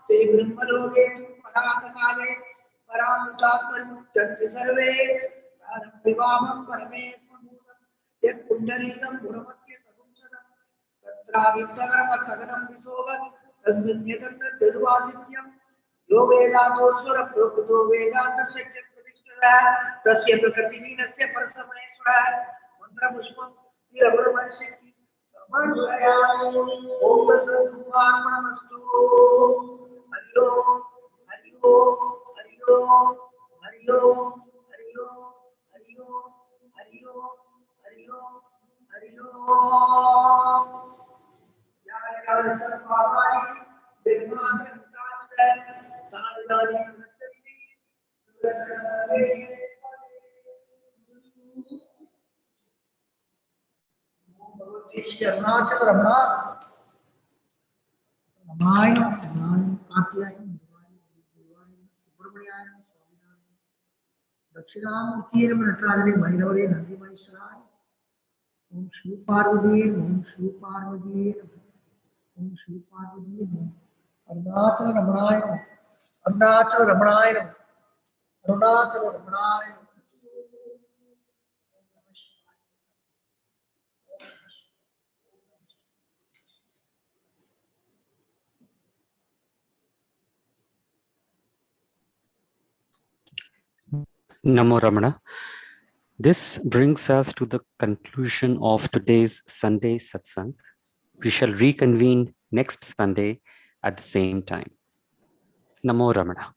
ते ब्रह्मलोके महान्तकाले परामृतात्ममुच्यन्ते सर्वे तारं विवाहं परमेश्वरभूतं यत् पुण्डरीकं गुणमत्य सगुंसदं तत्राविद्यकरमर्थगनं विशोभस् तस्मिन् यदन्तद्वद्वादित्यं यो वेदान्तोऽस्वर प्रोक्तो वेदान्तस्य च प्रतिष्ठितः तस्य प्रकृतिलीनस्य परसमहेश्वरः मन्त्रपुष्पं तिरवरमर्षति समर्पयामि ॐ तत्सद्गुरुर्पणमस्तु हरि ओम् हरि ओम् हरि ओम् हरि ओम् हरि ओम् हरि ओम् हरि ओम् हरि ओम् हरि ओम् जय सर्वपापानि विघ्नानि तानि नश्यन्ति Bhagwati Shri Arunachal Ramana Ramayan Katyayan सुब्रमण्याय Dakshinamurti नटराजने भैरवरे Nandi महेश्वराय Om Shiv Parvati Om Shiv Parvati Om Shiv Parvati Arunachal रमणाय Arunachal रमणाय Arunachal रमणाय Namo Ramana. This brings us to the conclusion of today's Sunday Satsang. We shall reconvene next Sunday at the same time. Namo Ramana.